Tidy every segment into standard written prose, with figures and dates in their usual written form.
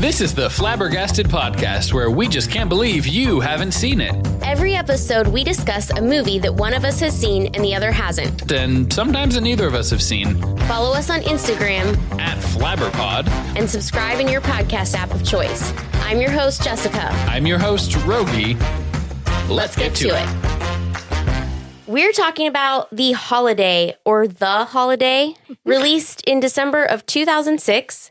This is the Flabbergasted Podcast, where we just can't believe you haven't seen it. Every episode, we discuss a movie that one of us has seen and the other hasn't. And sometimes that neither of us have seen. Follow us on Instagram At Flabberpod. and subscribe in your podcast app of choice. I'm your host, Jessica. I'm your host, Rogie. Let's get to it. We're talking about The Holiday, or The Holiday, released in December of 2006.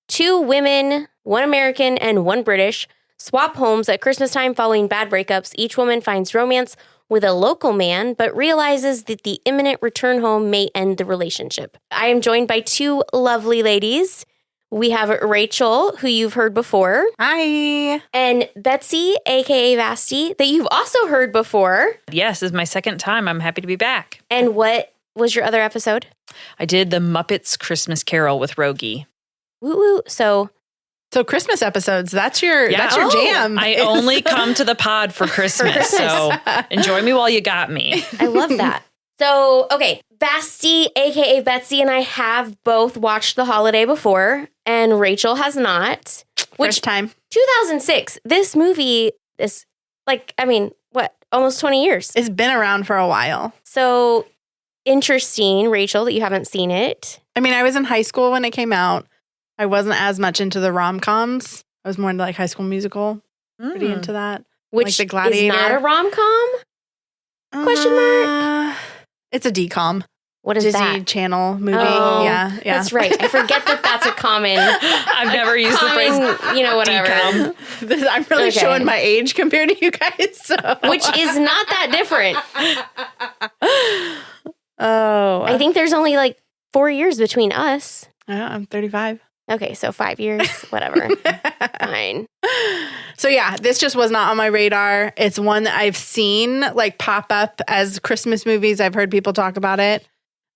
Two women, one American and one British, swap homes at Christmas time following bad breakups. Each woman finds romance with a local man, but realizes that the imminent return home may end the relationship. I am joined by two lovely ladies. We have Rachel, who you've heard before. Hi. And Betsey, a.k.a. Vasti, that you've also heard before. Yes, this is my second time. I'm happy to be back. And what was your other episode? I did the Muppets Christmas Carol with Rogie. Woo woo. So Christmas episodes, that's your jam. I only come to the pod for Christmas, so enjoy me while you got me. I love that. So, okay, Basti, a.k.a. Betsey, and I have both watched The Holiday before, and Rachel has not. First time. 2006. This movie is almost 20 years. It's been around for a while. So interesting, Rachel, that you haven't seen it. I mean, I was in high school when it came out. I wasn't as much into the rom-coms. I was more into like High School Musical. Pretty into that. Which like The Gladiator. is not a rom-com? Question mark? It's a DCOM. What is Disney that? Channel movie. Oh, Yeah. That's right. I forget that that's a common. I've never used the phrase Whatever. decom. I'm really Okay. showing my age compared to you guys. So. Which is not that different. Oh. I think there's only like 4 years between us. I'm 35. Okay, so 5 years, whatever. Fine. So yeah, this just was not on my radar. It's one that I've seen like pop up as Christmas movies. I've heard people talk about it.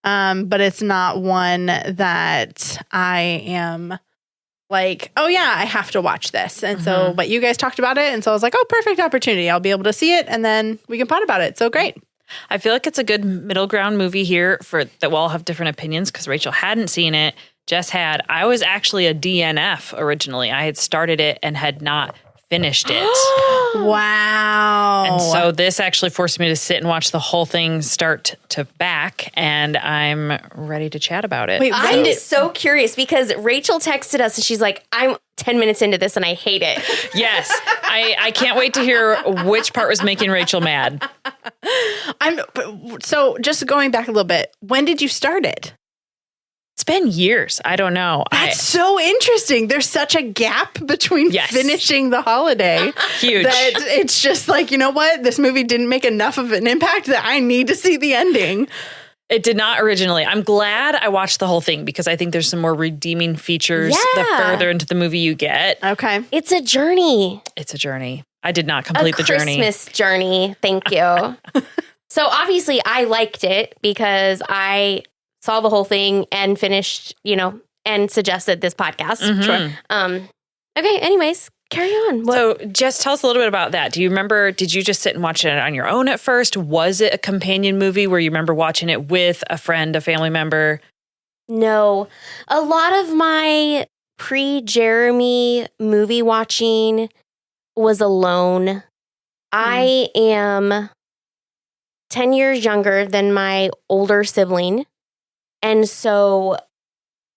But it's not one that I am like, oh yeah, I have to watch this. And so, but you guys talked about it. And so I was like, oh, perfect opportunity. I'll be able to see it and then we can pod about it. So great. I feel like it's a good middle ground movie here for that we'll all have different opinions because Rachel hadn't seen it. Jess had. I was actually a DNF originally. I had started it and had not finished it. Wow. And so this actually forced me to sit and watch the whole thing start to back, and I'm ready to chat about it. Wait, I'm so curious because Rachel texted us and she's like, I'm 10 minutes into this and I hate it. Yes. I can't wait to hear which part was making Rachel mad. So just going back a little bit, when did you start it? It's been years. I don't know. That's so interesting. There's such a gap between finishing The Holiday. Huge. That it's just like, you know what? This movie didn't make enough of an impact that I need to see the ending. It did not originally. I'm glad I watched the whole thing because I think there's some more redeeming features the further into the movie you get. Okay. It's a journey. It's a journey. I did not complete the journey. A Christmas journey. Thank you. So obviously I liked it because I saw the whole thing and finished, and suggested this podcast. Mm-hmm. Okay, anyways, carry on. So just tell us a little bit about that. Do you remember, did you just sit and watch it on your own at first? Was it a companion movie where you remember watching it with a friend, a family member? No. A lot of my pre-Jeremy movie watching was alone. I am 10 years younger than my older sibling. And so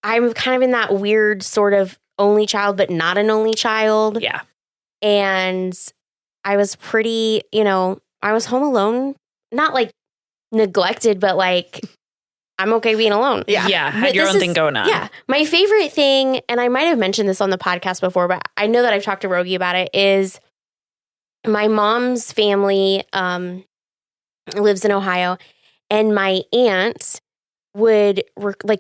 I'm kind of in that weird sort of only child, but not an only child. Yeah. And I was pretty, I was home alone, not like neglected, but like I'm okay being alone. Yeah. Had your own thing going on. Yeah. My favorite thing, and I might have mentioned this on the podcast before, but I know that I've talked to Rogie about it, is my mom's family lives in Ohio, and my aunt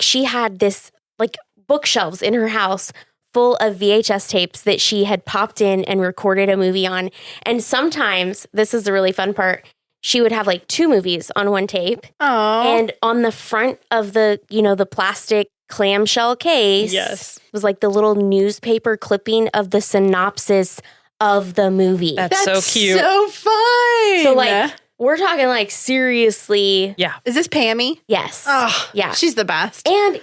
she had this like bookshelves in her house full of VHS tapes that she had popped in and recorded a movie on. And sometimes, this is the really fun part, she would have like two movies on one tape. Oh. And on the front of the, the plastic clamshell case was like the little newspaper clipping of the synopsis of the movie. That's so cute. So fun. So like, we're talking like seriously. Yeah. Is this Pammy? Yes. Oh, yeah. She's the best. And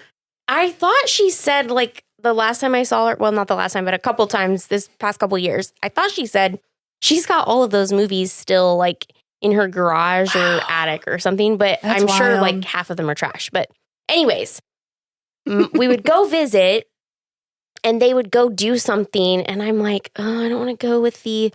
I thought she said like the last time I saw her, well, not the last time, but a couple times this past couple years, I thought she said she's got all of those movies still like in her garage or attic or something, but That's I'm sure wild. like half of them are trash. But anyways, we would go visit and they would go do something. And I'm like, oh, I don't want to go with the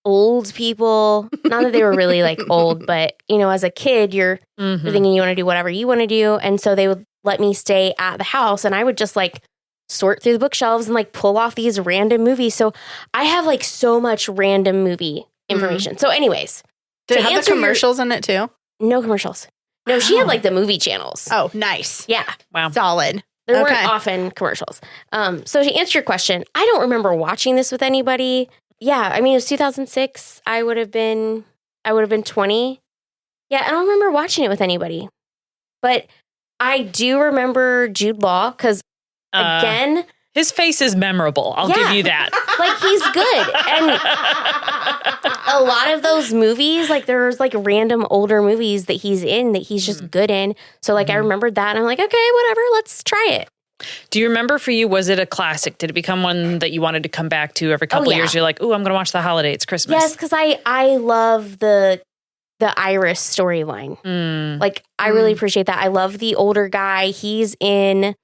old people. Not that they were really like old, but you know, as a kid, you're thinking you want to do whatever you want to do. And so they would let me stay at the house and I would just like sort through the bookshelves and like pull off these random movies. So I have like so much random movie information. So anyways. Did it to have the answer commercials in it too? No commercials. No, she had like the movie channels. Oh, nice. Yeah. Wow. Solid. There Okay. weren't often commercials. So to answer your question, I don't remember watching this with anybody. Yeah, I mean, it was 2006. I would have been 20. Yeah, I don't remember watching it with anybody. But I do remember Jude Law because, again, his face is memorable. I'll give you that. like he's good. And a lot of those movies, like there's like random older movies that he's in that he's just good in. So like I remembered that and I'm like, okay, whatever, let's try it. Do you remember for you, was it a classic? Did it become one that you wanted to come back to every couple years? You're like, ooh, I'm going to watch The Holiday. It's Christmas. Yes, because I love the Iris storyline. Like I really appreciate that. I love the older guy. He's in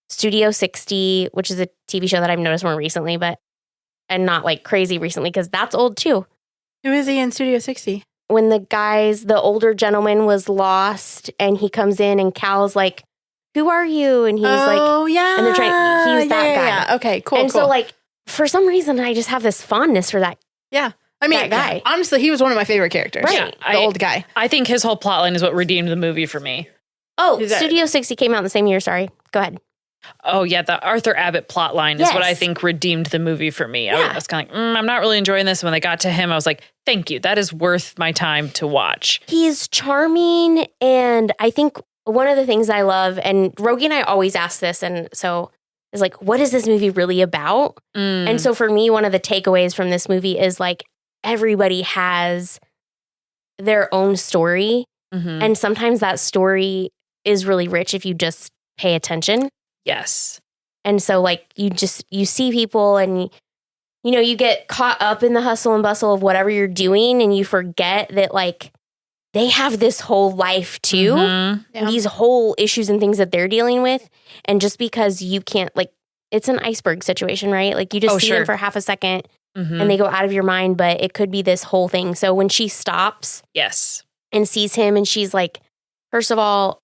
Studio 60, which is a TV show that I've noticed more recently, and not like crazy recently because that's old too. Who is he in Studio 60? When the older gentleman was lost and he comes in and Cal's like, who are you? And he's oh, yeah. and they're trying, he's that guy. Yeah. Okay, cool. And so like, for some reason, I just have this fondness for that. Yeah. I mean, that guy. honestly, he was one of my favorite characters. Right. The old guy. I think his whole plotline is what redeemed the movie for me. Oh, Is that- Studio 60 came out in the same year. Sorry. Go ahead. Oh, yeah. The Arthur Abbott plotline is what I Yes. think redeemed the movie for me. Yeah. I was kind of like, I'm not really enjoying this. And when they got to him, I was like, thank you. That is worth my time to watch. He's charming. And I think one of the things I love, and Rogie and I always ask this, and so is like, what is this movie really about? And so for me, one of the takeaways from this movie is like, everybody has their own story. And sometimes that story is really rich if you just pay attention. Yes. And so like you see people and you know, you get caught up in the hustle and bustle of whatever you're doing and you forget that like they have this whole life too. Yeah. These whole issues and things that they're dealing with. And just because you can't like, it's an iceberg situation, right? Like you just see them for half a second and they go out of your mind, but it could be this whole thing. So when she stops Yes. and sees him and she's like, first of all,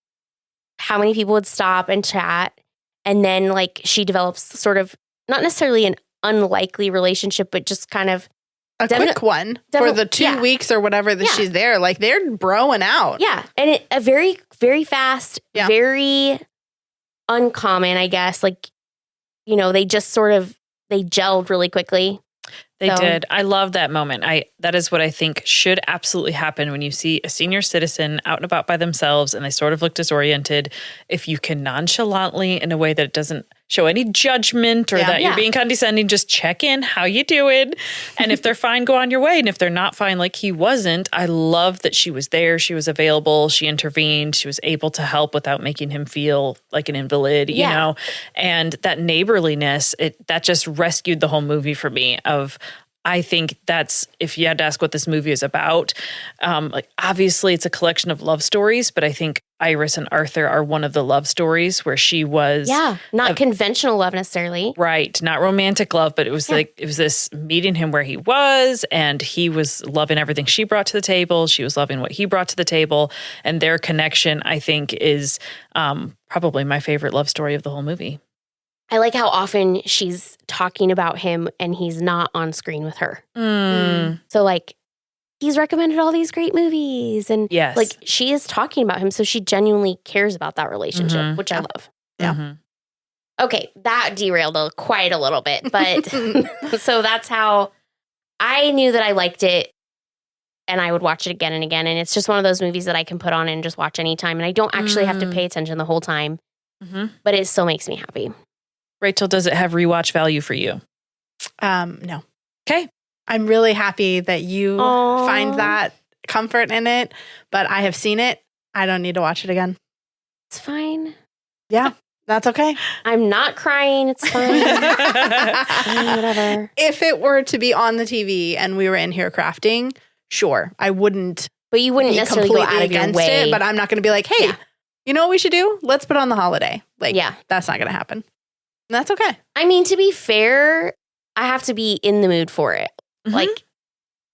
how many people would stop and chat? And then like she develops sort of not necessarily an unlikely relationship, but just kind of A quick one for the 2 weeks or whatever that she's there. Like they're broing out. Yeah. And a very, very fast, very uncommon, I guess. Like, you know, they just sort of, they gelled really quickly. They did. I love that moment. That is what I think should absolutely happen when you see a senior citizen out and about by themselves and they sort of look disoriented. If you can nonchalantly, in a way that doesn't show any judgment or that you're being condescending, just check in, how you doing? And if they're fine, go on your way. And if they're not fine, like he wasn't, I love that she was there. She was available. She intervened. She was able to help without making him feel like an invalid, you know? And that neighborliness, that just rescued the whole movie for me of, I think that's, if you had to ask what this movie is about, like obviously it's a collection of love stories, but I think Iris and Arthur are one of the love stories where she was not conventional love necessarily. Right. Not romantic love, but it was like, it was this meeting him where he was, and he was loving everything she brought to the table. She was loving what he brought to the table. And their connection, I think, is probably my favorite love story of the whole movie. I like how often she's talking about him and he's not on screen with her. So like, he's recommended all these great movies and like she is talking about him. So she genuinely cares about that relationship, which I love. Yeah. Okay. That derailed quite a little bit, but so that's how I knew that I liked it and I would watch it again and again. And it's just one of those movies that I can put on and just watch anytime. And I don't actually have to pay attention the whole time, but it still makes me happy. Rachel, does it have rewatch value for you? No. Okay. I'm really happy that you find that comfort in it, but I have seen it. I don't need to watch it again. It's fine. Yeah. That's okay. I'm not crying. It's fine. It's fine, whatever. If it were to be on the TV and we were in here crafting, sure, I wouldn't. But you wouldn't be necessarily go out of your against way. it. But I'm not going to be like, hey, Yeah. you know what we should do? Let's put on the holiday. Like, Yeah. that's not going to happen. And that's okay. I mean, to be fair, I have to be in the mood for it. Mhm. Like,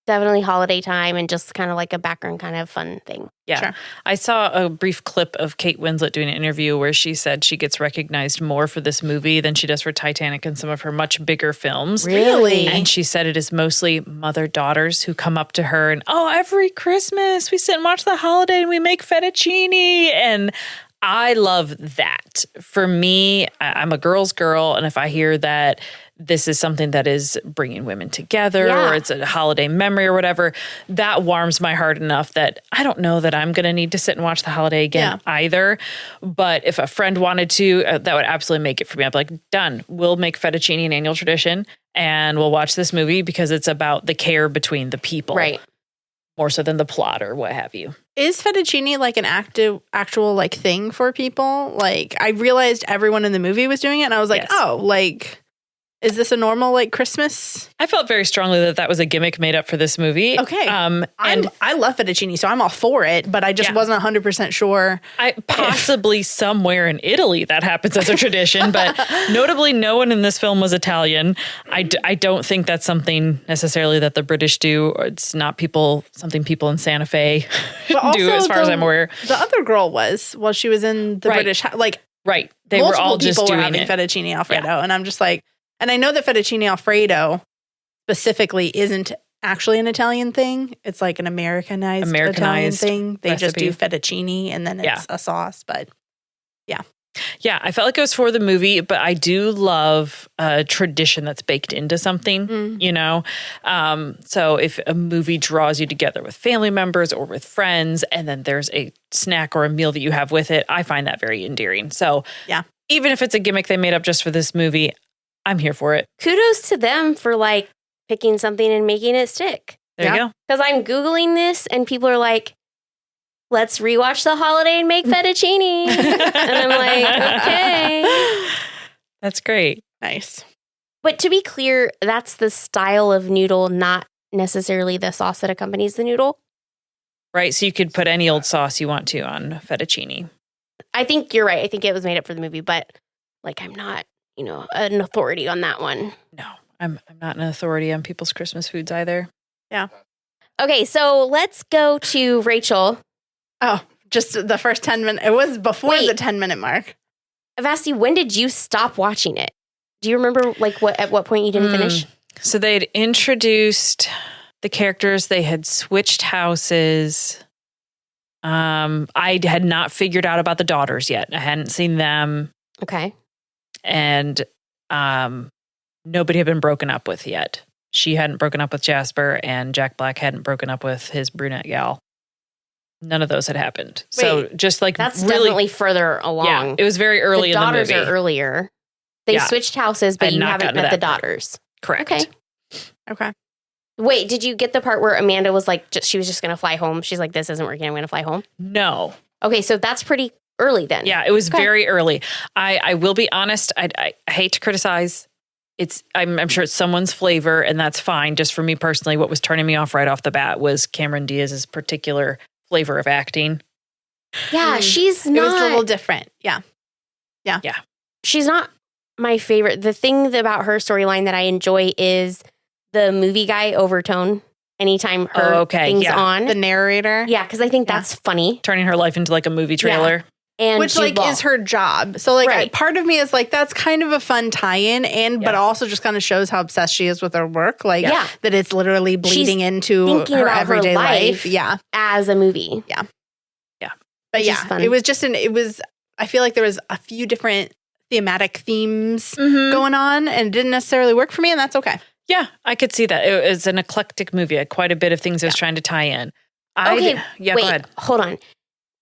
definitely holiday time and just kind of like a background kind of fun thing. Yeah. Sure. I saw a brief clip of Kate Winslet doing an interview where she said she gets recognized more for this movie than she does for Titanic and some of her much bigger films. Really? And she said it is mostly mother-daughters who come up to her and, oh, every Christmas we sit and watch the holiday and we make fettuccine. And I love that. For me, I'm a girl's girl. And if I hear that this is something that is bringing women together or it's a holiday memory or whatever, that warms my heart enough that I don't know that I'm going to need to sit and watch the holiday again either. But if a friend wanted to, that would absolutely make it for me. I'd be like, done. We'll make fettuccine an annual tradition and we'll watch this movie because it's about the care between the people. Right. More so than the plot or what have you. Is fettuccine like an actual like thing for people? Like, I realized everyone in the movie was doing it and I was like, Yes. oh, like, is this a normal like Christmas? I felt very strongly that that was a gimmick made up for this movie. Okay. And I love fettuccine, so I'm all for it, but I just wasn't 100% sure. possibly somewhere in Italy that happens as a tradition, but notably no one in this film was Italian. I don't think that's something necessarily that the British do. Or it's not something people in Santa Fe But do also as far as I'm aware. The other girl was, while she was in the Right. British, like Right. They were multiple all just people were doing having it. fettuccine Alfredo. And I'm just like, and I know that fettuccine Alfredo specifically isn't actually an Italian thing. It's like an Americanized Italian thing. They just do fettuccine and then it's a sauce. But yeah, I felt like it was for the movie, but I do love a tradition that's baked into something, you know? So if a movie draws you together with family members or with friends, and then there's a snack or a meal that you have with it, I find that very endearing. So yeah, even if it's a gimmick they made up just for this movie, I'm here for it. Kudos to them for like picking something and making it stick. There you go. Because I'm Googling this and people are like, let's rewatch the holiday and make fettuccine. And I'm like, okay. That's great. nice. But to be clear, that's the style of noodle, not necessarily the sauce that accompanies the noodle. Right. So you could put any old sauce you want to on fettuccine. I think you're right. I think it was made up for the movie, but like I'm not, an authority on that one. No, I'm not an authority on people's Christmas foods either. Yeah. Okay, so let's go to Rachel. Oh, just the first 10 minutes. It was before Wait. the 10-minute mark. Vasti, when did you stop watching it? Do you remember at what point you didn't finish? So they had introduced the characters. They had switched houses. I had not figured out about the daughters yet. I hadn't seen them. Okay. And nobody had been broken up with yet. She hadn't broken up with Jasper, and Jack Black hadn't broken up with his brunette gal. None of those had happened. So just like That's really, definitely further along. yeah, it was very early in the movie. The daughters are earlier. They Yeah. switched houses, but I'd you not haven't gotten to met the that part. daughters. Correct. Okay. Okay. Wait, did you get the part where Amanda was like, she was just going to fly home? She's like, this isn't working. I'm going to fly home. No. Okay, so that's pretty early then. Yeah, it was Okay. very early. I will be honest. I hate to criticize. I'm sure it's someone's flavor, and that's fine. Just for me personally, what was turning me off right off the bat was Cameron Diaz's particular flavor of acting. Yeah, she's not. It was a little different. Yeah. She's not my favorite. The thing about her storyline that I enjoy is the movie guy overtone. Anytime her thing's on. The narrator. Yeah, because I think that's funny. Turning her life into like a movie trailer. And Which Jude like Law. is her job. So like Right. part of me is like, that's kind of a fun tie-in but also just kind of shows how obsessed she is with her work. Like Yeah. that it's literally bleeding into thinking her about her everyday life. life. Yeah. as a movie. But Which is yeah, fun. it was I feel like there was a few different thematic themes Mhm. going on and it didn't necessarily work for me, and that's okay. Yeah, I could see that. It was an eclectic movie. It had quite a bit of things it was trying to tie in. Okay, Yeah, wait, go ahead. hold on.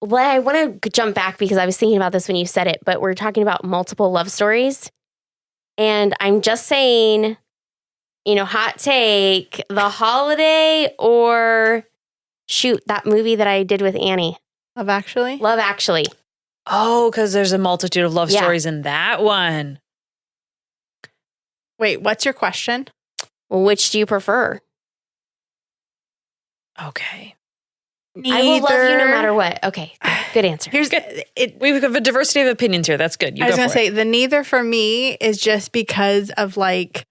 Well, I want to jump back because I was thinking about this when you said it, but we're talking about multiple love stories. And I'm just saying, hot take, The Holiday or shoot, that movie that I did with Annie, Love Actually. Love Actually. Oh, because there's a multitude of love Yeah. stories in that one. Wait, what's your question? Well, which do you prefer? Okay. I will love you no matter what. Okay, good answer. Here's We have a diversity of opinions here. That's good. You I was go going for to it. say the neither for me is just because of like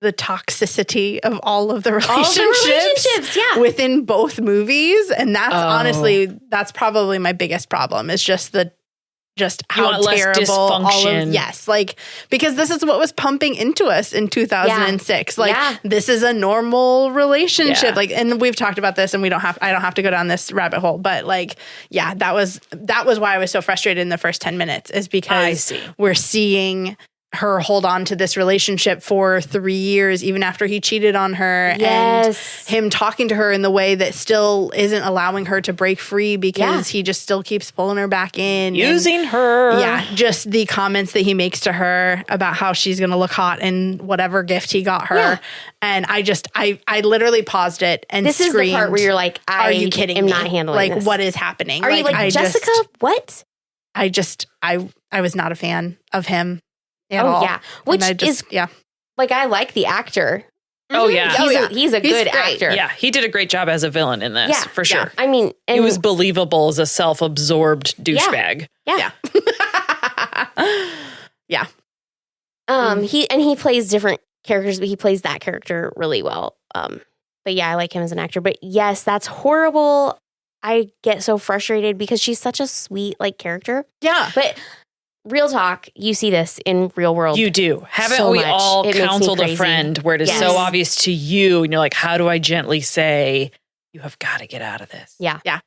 the toxicity of all of the relationships, yeah. within both movies. And that's Oh. honestly, that's probably my biggest problem is just how want less terrible all dysfunction. of, yes. Like, because this is what was pumping into us in 2006. Like, Yeah. this is a normal relationship. Yeah. Like, and we've talked about this and I don't have to go down this rabbit hole, but like, yeah, that was why I was so frustrated in the first 10 minutes is I because see. we're seeing her hold on to this relationship for 3 years, even after he cheated on her, Yes. and him talking to her in the way that still isn't allowing her to break free because he just still keeps pulling her back in. Using her. Yeah, just the comments that he makes to her about how she's going to look hot in whatever gift he got her. Yeah. And I literally paused it and This is screamed, the part where you're like, are you kidding am me? not handling like, this. what is happening? Are you like, I Jessica? What? I was not a fan of him at Oh, all. yeah. Which And is, like, I like the actor. Oh, yeah. He's a good great. actor. Yeah, he did a great job as a villain in this, Yeah. for sure. Yeah. I mean, and He was believable as a self-absorbed douchebag. yeah. Yeah. He plays different characters, but he plays that character really well. But yeah, I like him as an actor. But yes, that's horrible. I get so frustrated because she's such a sweet like character. Yeah. But real talk, you see this in real world. You do. Haven't So we much. all It makes me counseled a crazy. friend where it is Yes. so obvious to you and you're like, how do I gently say, you have got to get out of this? Yeah. Yeah.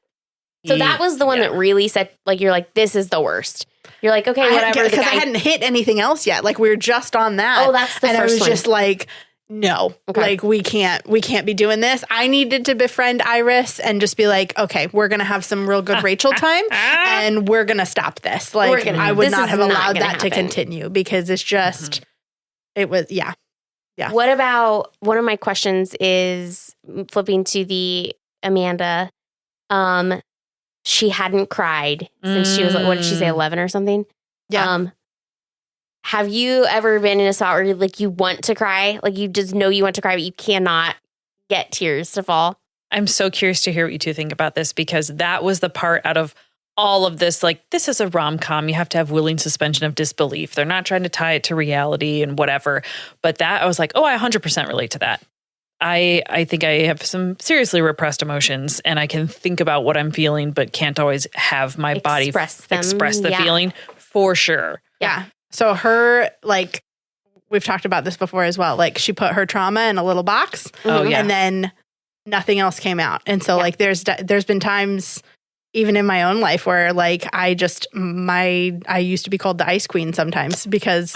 So that was the one that really said, like, you're like, this is the worst. You're like, okay, whatever. Because I hadn't hit anything else yet. Like we were just on that. Oh, that's the and first I was one. just like, no, Okay. like we can't be doing this. I needed to befriend Iris and just be like, okay, we're going to have some real good Rachel time and we're going to stop this. Like I would this not is have not allowed gonna that to happen. continue because it's just, it was, yeah. Yeah. What about one of my questions is flipping to the Amanda. She hadn't cried since she was like, what did she say, 11 or something? Yeah. Have you ever been in a spot where like you want to cry, like you just know you want to cry, but you cannot get tears to fall? I'm so curious to hear what you two think about this because that was the part out of all of this, like, this is a rom-com. You have to have willing suspension of disbelief. They're not trying to tie it to reality and whatever. But that, I was like, oh, I 100% relate to that. I think I have some seriously repressed emotions and I can think about what I'm feeling, but can't always have my body Express the the feeling for sure. Yeah. So her, like, we've talked about this before as well. Like she put her trauma in a little box. Oh, yeah. And then nothing else came out. And so like there's been times even in my own life where like I used to be called the ice queen sometimes because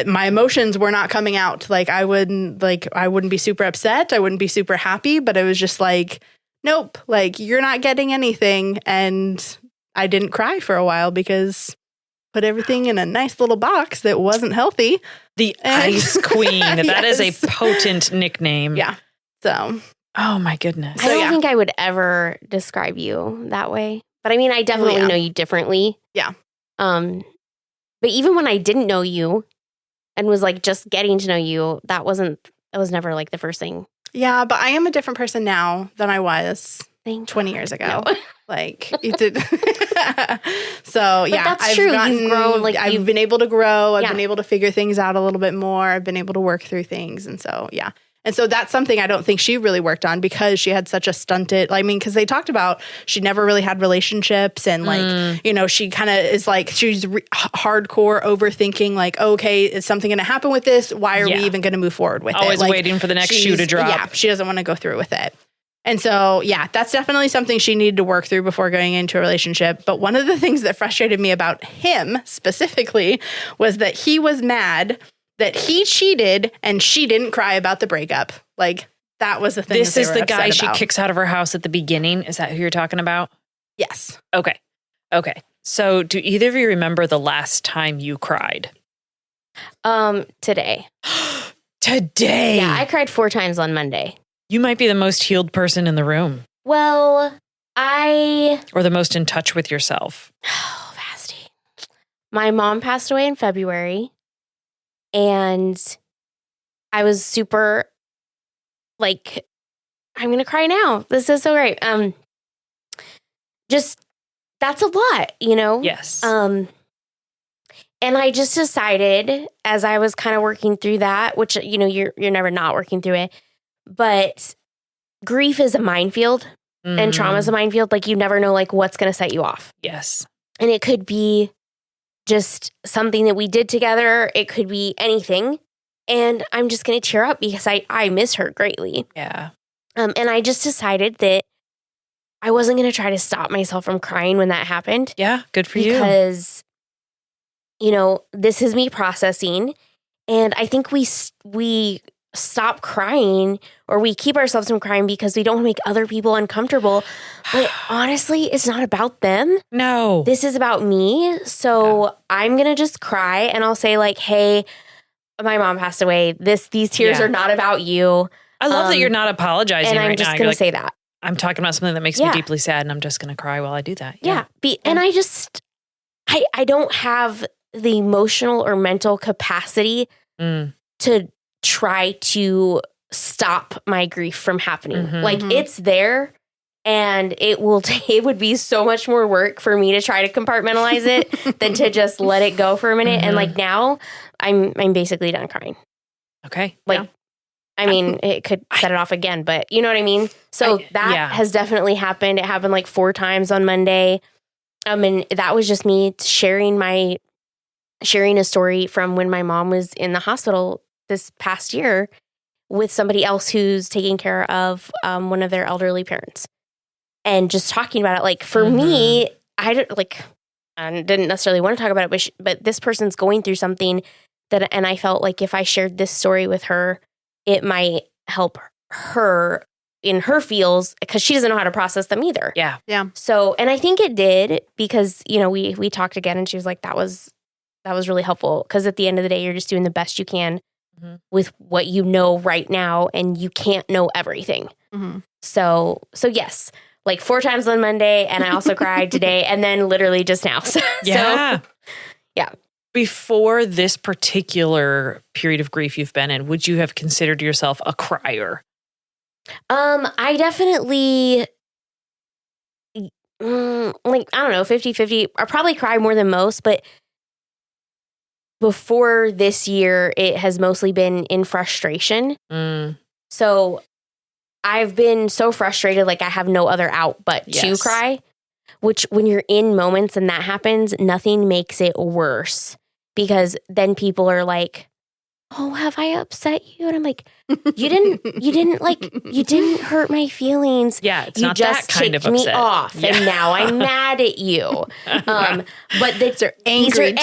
my emotions were not coming out. Like I wouldn't be super upset. I wouldn't be super happy, but it was just like, nope, like you're not getting anything. And I didn't cry for a while because put everything in a nice little box that wasn't healthy. The Ice Queen. That is Yes. a potent nickname. Yeah. So Oh my goodness. I don't yeah. think I would ever describe you that way. But I mean, I definitely yeah. know you differently. Yeah. But even when I didn't know you and was like just getting to know you, that was never like the first thing. yeah, but I am a different person now than I was Thank 20 years ago. No. Like it did. So yeah, that's true. You've grown, like, I've you've- been able to grow. I've Yeah. been able to figure things out a little bit more. I've been able to work through things. And so, yeah. And so that's something I don't think she really worked on because she had such a stunted, I mean, because they talked about she never really had relationships and like, you know, she kind of is like, she's hardcore overthinking like, okay, is something going to happen with this? Why are Yeah. we even going to move forward with it? Always Like, waiting for the next shoe to she's- drop. Yeah, she doesn't want to go through with it. And so, yeah, that's definitely something she needed to work through before going into a relationship. But one of the things that frustrated me about him specifically was that he was mad that he cheated and she didn't cry about the breakup. Like, that was the thing. This that they is were the guy upset she about. kicks out of her house at the beginning. Is that who you're talking about? Yes. Okay. So do either of you remember the last time you cried? Today. Today. Yeah, I cried 4 times on Monday. You might be the most healed person in the room. Well, Or the most in touch with yourself? Oh, Vasty. My mom passed away in February, and I was super, like, I'm going to cry now. This is so great. Just, that's a lot, you know? Yes. And I just decided as I was kind of working through that, which, you know, you're never not working through it, but grief is a minefield and trauma is a minefield. Like, you never know, like, what's going to set you off. Yes. And it could be just something that we did together. It could be anything. And I'm just going to tear up because I miss her greatly. Yeah. And I just decided that I wasn't going to try to stop myself from crying when that happened. Yeah. Good for you. Because, you know, this is me processing. And I think we stop crying, or we keep ourselves from crying because we don't want to make other people uncomfortable. But honestly, it's not about them. No. This is about me. So I'm going to just cry, and I'll say, like, hey, my mom passed away. These tears are not about you. I love that you're not apologizing and right now. I'm just going to say that. I'm talking about something that makes me deeply sad, and I'm just going to cry while I do that. Yeah. And I don't have the emotional or mental capacity to try to stop my grief from happening. Like, it's there, and it would be so much more work for me to try to compartmentalize it than to just let it go for a minute. And like, now I'm basically done crying. Okay. Like, I mean, it could set it off again, but you know what I mean? So that has definitely happened. It happened like 4 times on Monday. And that was just me sharing a story from when my mom was in the hospital this past year with somebody else who's taking care of one of their elderly parents, and just talking about it. Like, for me, I didn't necessarily want to talk about it, but this person's going through something and I felt like if I shared this story with her, it might help her in her feels, because she doesn't know how to process them either. Yeah. Yeah. So, and I think it did, because, you know, we talked again, and she was like, that was really helpful, because at the end of the day, you're just doing the best you can with what you know right now, and you can't know everything. So yes, like 4 times on Monday, and I also cried today, and then literally just now. Yeah. Before this particular period of grief you've been in, would you have considered yourself a crier? I definitely, like, I don't know, 50-50. I probably cry more than most, but before this year, it has mostly been in frustration. So I've been so frustrated, like I have no other out but to cry, which when you're in moments and that happens, nothing makes it worse, because then people are like, oh, have I upset you? And I'm like, you didn't hurt my feelings. Yeah, it's you not just that kind of ticked me upset. off, and now I'm mad at you. But these are angry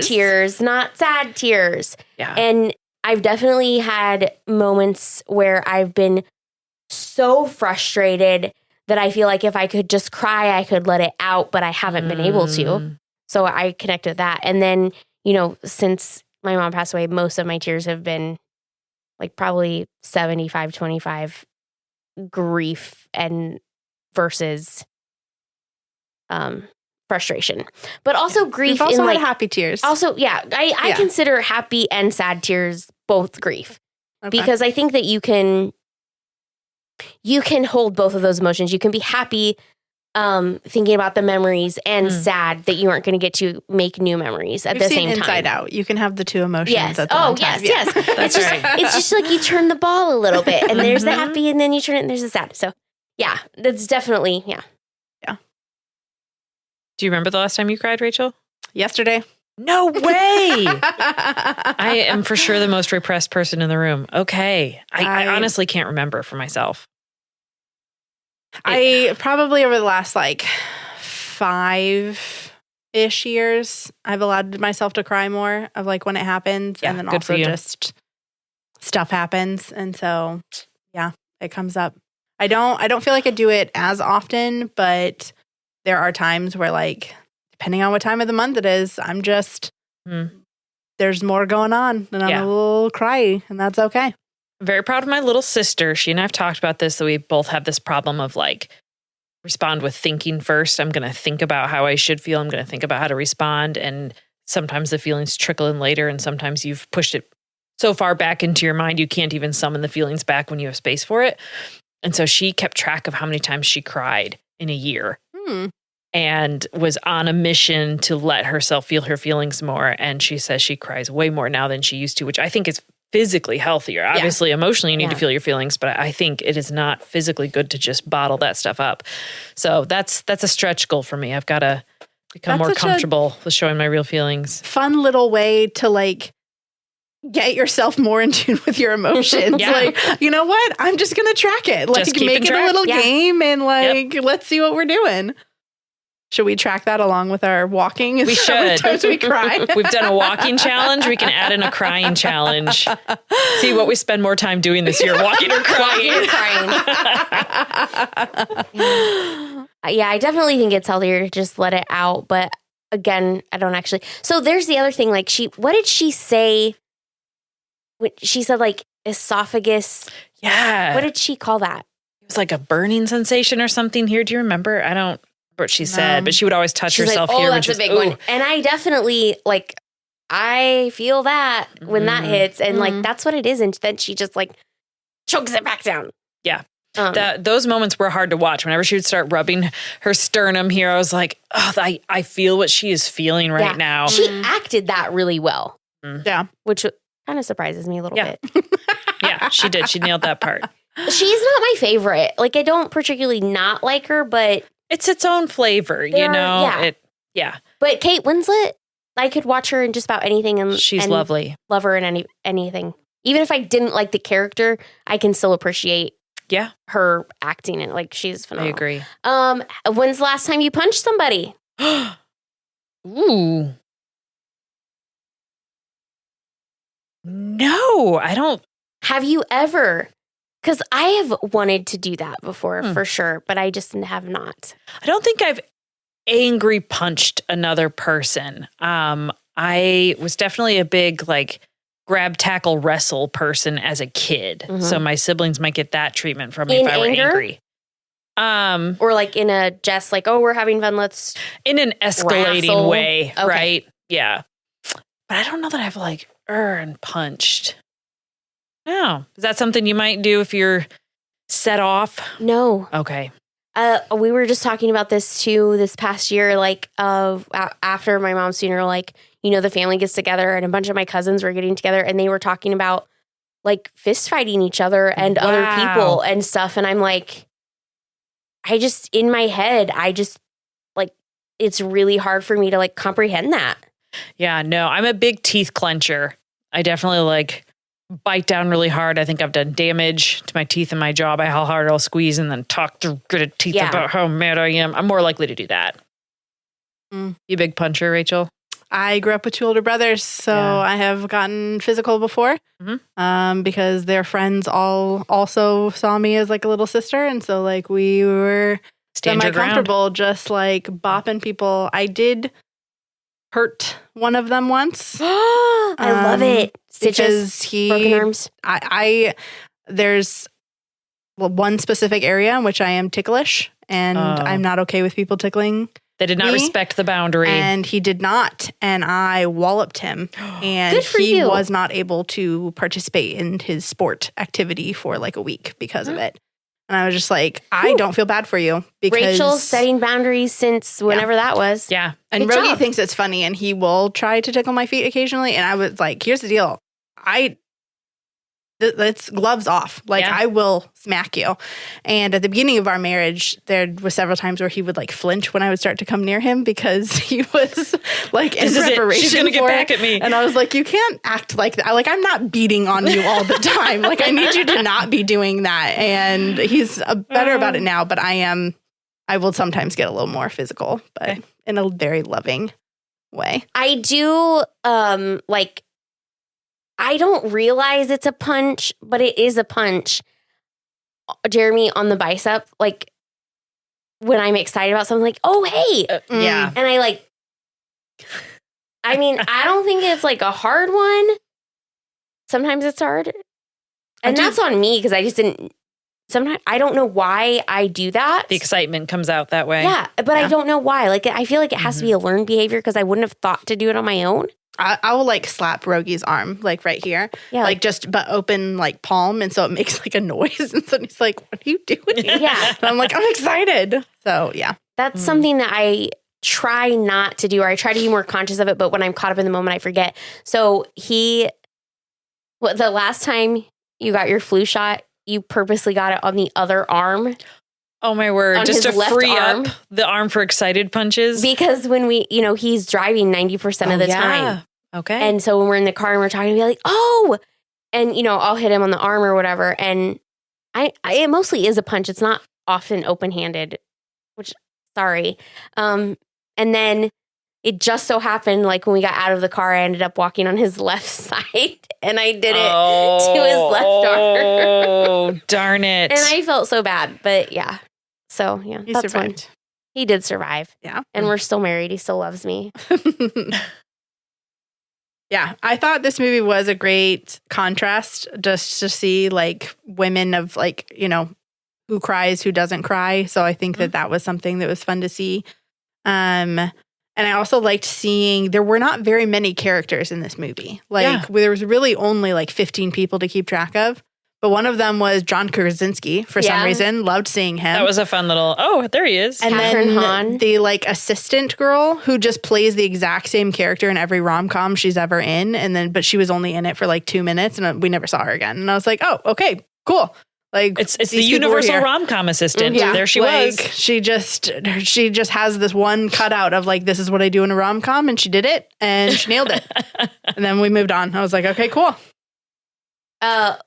tears, not sad tears. Yeah. And I've definitely had moments where I've been so frustrated that I feel like if I could just cry, I could let it out, but I haven't been able to. So I connected that. And then, you know, since my mom passed away, most of my tears have been like probably 75-25 grief and versus frustration, but also grief. We've also in had like happy tears. Also, I consider happy and sad tears both grief, because I think that you can hold both of those emotions. You can be happy thinking about the memories, and sad that you aren't going to get to make new memories at the same time. Inside Out. You can have the two emotions at the one time. Yes. That's right. It's just like you turn the ball a little bit, and there's the happy, and then you turn it, and there's the sad. So, yeah, that's definitely, yeah. Do you remember the last time you cried, Rachel? Yesterday. No way. I am for sure the most repressed person in the room. Okay. I honestly can't remember for myself. I probably over the last like 5-ish years, I've allowed myself to cry more of like when it happens, and then also just stuff happens, and so it comes up. I don't feel like I do it as often, but there are times where, like, depending on what time of the month it is, I'm just there's more going on, and I'm a little cryy, and that's okay. I'm very proud of my little sister. She and I have talked about this, that we both have this problem of like respond with thinking first. I'm going to think about how I should feel. I'm going to think about how to respond. And sometimes the feelings trickle in later, and sometimes you've pushed it so far back into your mind, you can't even summon the feelings back when you have space for it. And so she kept track of how many times she cried in a year and was on a mission to let herself feel her feelings more. And she says she cries way more now than she used to, which I think is physically healthier. Obviously, emotionally, you need to feel your feelings, but I think it is not physically good to just bottle that stuff up. So that's a stretch goal for me. I've got to become more comfortable with showing my real feelings. Fun little way to like get yourself more in tune with your emotions. Like, you know what? I'm just going to track it. Like, make it a little game and like, let's see what we're doing. Should we track that along with our walking? We should. Times we cry. We've done a walking challenge. We can add in a crying challenge. See what we spend more time doing this year, walking or crying. Yeah, I definitely think it's healthier to just let it out. But again, I don't actually. So there's the other thing. Like what did she say? She said like esophagus. Yeah. What did she call that? It was like a burning sensation or something here. Do you remember? I don't remember what she said, but she would always touch herself like, here. That's a big one. And I definitely like, I feel that when that hits and like, that's what it is. And then she just like chokes it back down. Yeah. Those moments were hard to watch. Whenever she would start rubbing her sternum here, I was like, oh, I feel what she is feeling right now. She acted that really well. Yeah. Which kind of surprises me a little bit. Yeah, she did. She nailed that part. She's not my favorite. Like, I don't particularly not like her, but it's its own flavor, you know? Yeah. But Kate Winslet, I could watch her in just about anything. And she's lovely. Love her in anything. Even if I didn't like the character, I can still appreciate her acting in it. Like, she's phenomenal. I agree. When's the last time you punched somebody? Ooh. No, I don't. Have you ever? Because I have wanted to do that before for sure, but I just have not. I don't think I've angry punched another person. I was definitely a big like grab, tackle, wrestle person as a kid. So my siblings might get that treatment from me if I were angry. Or like in a just like, oh, we're having fun. Let's in an escalating way, right? Yeah. But I don't know that I've like and punched. No. Is that something you might do if you're set off? No. Okay. We were just talking about this too this past year, like after my mom's funeral, like, you know, the family gets together and a bunch of my cousins were getting together and they were talking about like fist fighting each other and other people and stuff. And I'm like, I just, in my head, I just like, it's really hard for me to like comprehend that. Yeah, no, I'm a big teeth clencher. I definitely like bite down really hard. I think I've done damage to my teeth and my jaw by how hard I'll squeeze and then talk through gritted teeth about how mad I am. I'm more likely to do that. You a big puncher, Rachel? I grew up with two older brothers, so I have gotten physical before because their friends all also saw me as like a little sister. And so like we were semi-comfortable just like bopping people. I did hurt one of them once. I love it. Stitches, broken arms. There's one specific area in which I am ticklish, and I'm not okay with people tickling. They did not respect the boundary. And he did not. And I walloped him. And he was not able to participate in his sport activity for like a week because of it. And I was just like, I don't feel bad for you. Because Rachel setting boundaries since whenever that was. Yeah. And Rogie thinks it's funny and he will try to tickle my feet occasionally. And I was like, here's the deal. It's gloves off. Like I will smack you. And at the beginning of our marriage, there was several times where he would like flinch when I would start to come near him because he was like in preparation. She's gonna get back at me. And I was like, you can't act like that. Like I'm not beating on you all the time. Like I need you to not be doing that. And he's better about it now. But I will sometimes get a little more physical, but in a very loving way. I do I don't realize it's a punch, but it is a punch. Jeremy, on the bicep, like when I'm excited about something, like, oh, hey. Yeah. And I I don't think it's like a hard one. Sometimes it's hard. And that's on me because I just didn't sometimes I don't know why I do that. The excitement comes out that way. Yeah, but I don't know why. Like, I feel like it has to be a learned behavior because I wouldn't have thought to do it on my own. I will like slap Rogi's arm, like right here. Yeah. Like just, but open like palm. And so it makes like a noise. And so he's like, what are you doing? Yeah. And I'm like, I'm excited. So yeah. That's something that I try not to do, or I try to be more conscious of it. But when I'm caught up in the moment, I forget. So the last time you got your flu shot, you purposely got it on the other arm. Oh my word. On Just to his left free arm. up the arm for excited punches. Because when he's driving 90% of the time. Okay. And so when we're in the car and we're talking, we'll be like, oh, and I'll hit him on the arm or whatever. And it mostly is a punch. It's not often open-handed, which, sorry. And then it just so happened, like when we got out of the car, I ended up walking on his left side and I did it to his left arm. Oh, darn it. And I felt so bad, but yeah. So yeah, He that's survived. one. He did survive. Yeah. And we're still married. He still loves me. Yeah, I thought this movie was a great contrast just to see like women of like, who cries, who doesn't cry. So I think that was something that was fun to see. And I also liked seeing there were not very many characters in this movie. Like there was really only like 15 people to keep track of. But one of them was John Krasinski for some reason. Loved seeing him. That was a fun little, there he is. And Catherine then Hahn. the like assistant girl who just plays the exact same character in every rom-com she's ever in. But she was only in it for like 2 minutes and we never saw her again. And I was like, oh, okay, cool. Like It's the universal rom-com assissant. Yeah. There she like, was. She just has this one cutout of like, this is what I do in a rom-com. And she did it and she nailed it. And then we moved on. I was like, okay, cool.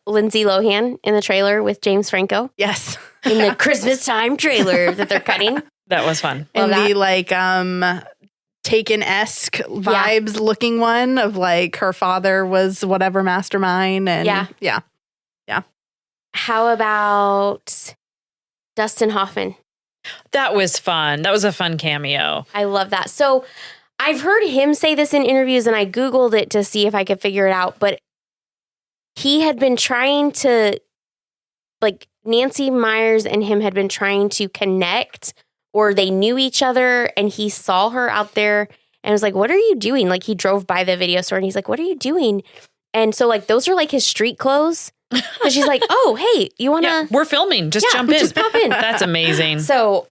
Lindsay Lohan in the trailer with James Franco Yes. in the Christmas time trailer that they're cutting. That was fun. And Love the like Taken-esque vibes looking one of like her father was whatever mastermind. And yeah. How about Dustin Hoffman? That was fun. That was a fun cameo. I love that. So I've heard him say this in interviews and I Googled it to see if I could figure it out. But he had been trying to, like, Nancy Meyers and him had been trying to connect, or they knew each other and he saw her out there and was like, what are you doing? Like, he drove by the video store and he's like, what are you doing? And so, like, those are like his street clothes. So she's like, oh, hey, you want to? We're filming. Just jump in. Just pop in. That's amazing. So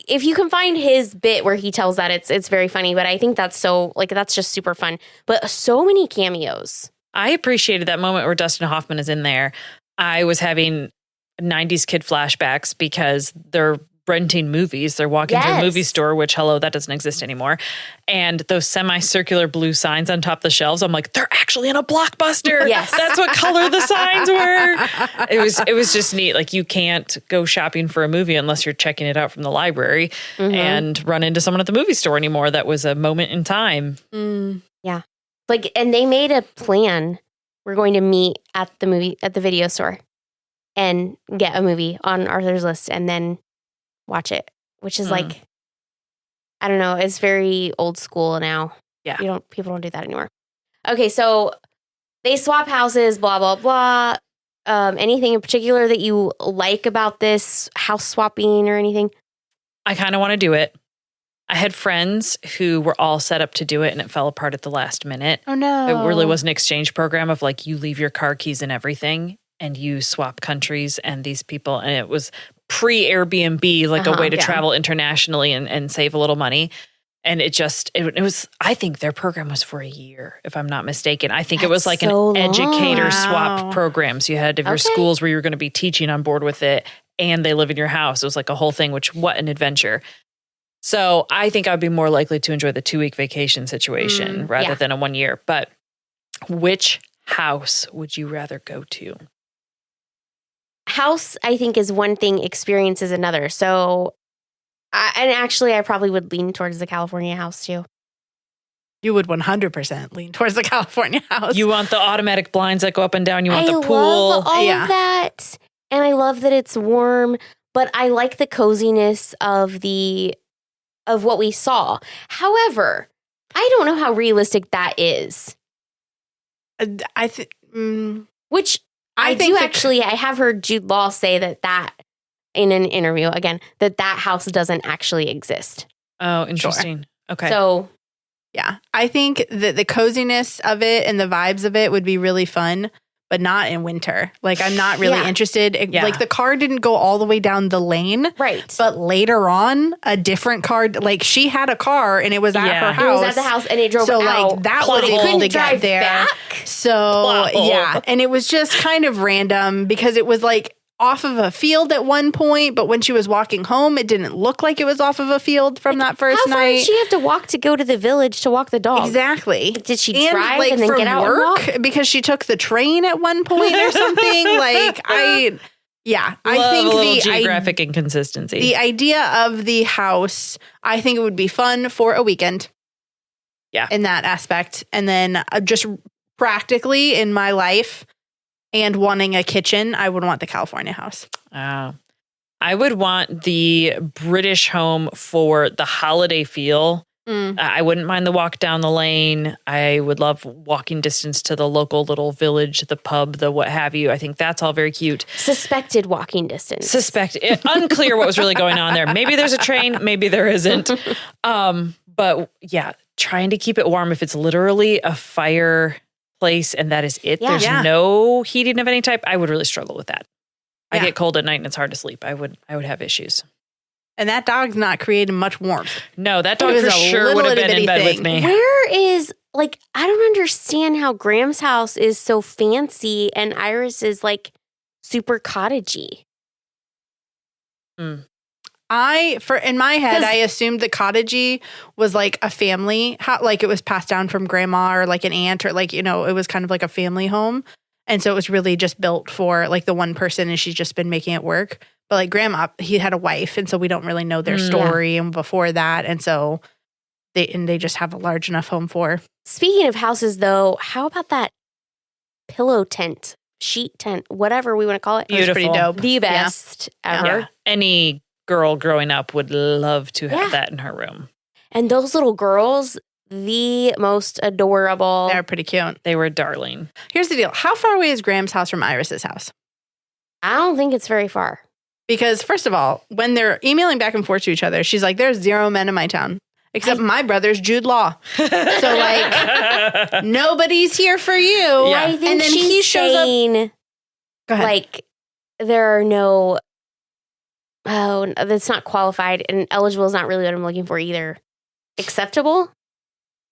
if you can find his bit where he tells that, it's very funny. But I think that's that's just super fun. But so many cameos. I appreciated that moment where Dustin Hoffman is in there. I was having 90s kid flashbacks because they're renting movies. They're walking through a movie store, which, that doesn't exist anymore. And those semicircular blue signs on top of the shelves, I'm like, they're actually in a Blockbuster. Yes. That's what color the signs were. It was just neat. Like, you can't go shopping for a movie unless you're checking it out from the library and run into someone at the movie store anymore. That was a moment in time. Yeah. Like, and they made a plan. We're going to meet at the video store and get a movie on Arthur's list and then watch it, which is like, I don't know. It's very old school now. Yeah. People don't do that anymore. Okay. So they swap houses, blah, blah, blah. Anything in particular that you like about this house swapping or anything? I kind of want to do it. I had friends who were all set up to do it and it fell apart at the last minute. Oh, no. It really was an exchange program of like, you leave your car keys and everything and you swap countries and these people. And it was pre-Airbnb, like a way to travel internationally and save a little money. And it was, I think their program was for a year, if I'm not mistaken. I think it was like an educator swap program. So you had to have your schools where you were going to be teaching on board with it and they live in your house. It was like a whole thing, which what an adventure. So I think I'd be more likely to enjoy the 2-week vacation situation rather than a 1 year. But which house would you rather go to? House, I think, is one thing, experience is another. So, I probably would lean towards the California house too. You would 100% lean towards the California house. You want the automatic blinds that go up and down. You want the pool. I love all of that. And I love that it's warm, but I like the coziness of what we saw. However, I don't know how realistic that is. I think... Which... I have heard Jude Law say that in an interview again, that house doesn't actually exist. Oh, interesting. Sure. Okay. So, yeah, I think that the coziness of it and the vibes of it would be really fun, but not in winter. Like, I'm not really interested. Like, the car didn't go all the way down the lane. Right. But later on, a different car, like, she had a car and it was at her house. It was at the house and it drove out. So, like, that was able to get there. Back. So, yeah. And it was just kind of random because it was, like, off of a field at one point, but when she was walking home, it didn't look like it was off of a field from that first night. How far did she have to walk to go to the village to walk the dog? Exactly. Did she drive and then get out and walk? Because she took the train at one point or something. Like, I think the geographic inconsistency. The idea of the house, I think it would be fun for a weekend. Yeah. In that aspect. And then just practically in my life, and wanting a kitchen, I would want the California house. I would want the British home for the holiday feel. I wouldn't mind the walk down the lane. I would love walking distance to the local little village, the pub, the what have you. I think that's all very cute. Suspected walking distance. Unclear what was really going on there. Maybe there's a train, maybe there isn't. But yeah, trying to keep it warm. If it's literally a fire place and that is it. There's no heating of any type. I would really struggle with that. I get cold at night and it's hard to sleep. I would have issues. And that dog's not creating much warmth. No, that dog for sure would have been in bed with me. Where is, like, I don't understand how Graham's house is so fancy and Iris is like super cottagey. In my head, I assumed the cottagey was like a family, like it was passed down from grandma or like an aunt or like, it was kind of like a family home. And so it was really just built for like the one person and she's just been making it work. But like grandma, he had a wife. And so we don't really know their story and before that. And so they just have a large enough home for. Speaking of houses though, how about that pillow tent, sheet tent, whatever we want to call it? Beautiful. Pretty dope. The best ever. Yeah. Any girl growing up would love to have that in her room. And those little girls, the most adorable. They're pretty cute. They were darling. Here's the deal. How far away is Graham's house from Iris's house? I don't think it's very far. Because first of all, when they're emailing back and forth to each other, she's like, there's 0 men in my town. Except my brother's Jude Law. So like, nobody's here for you. Yeah. I think and then he shows up. Go ahead. Like, there are no... Oh, that's not qualified and eligible is not really what I'm looking for either. Acceptable?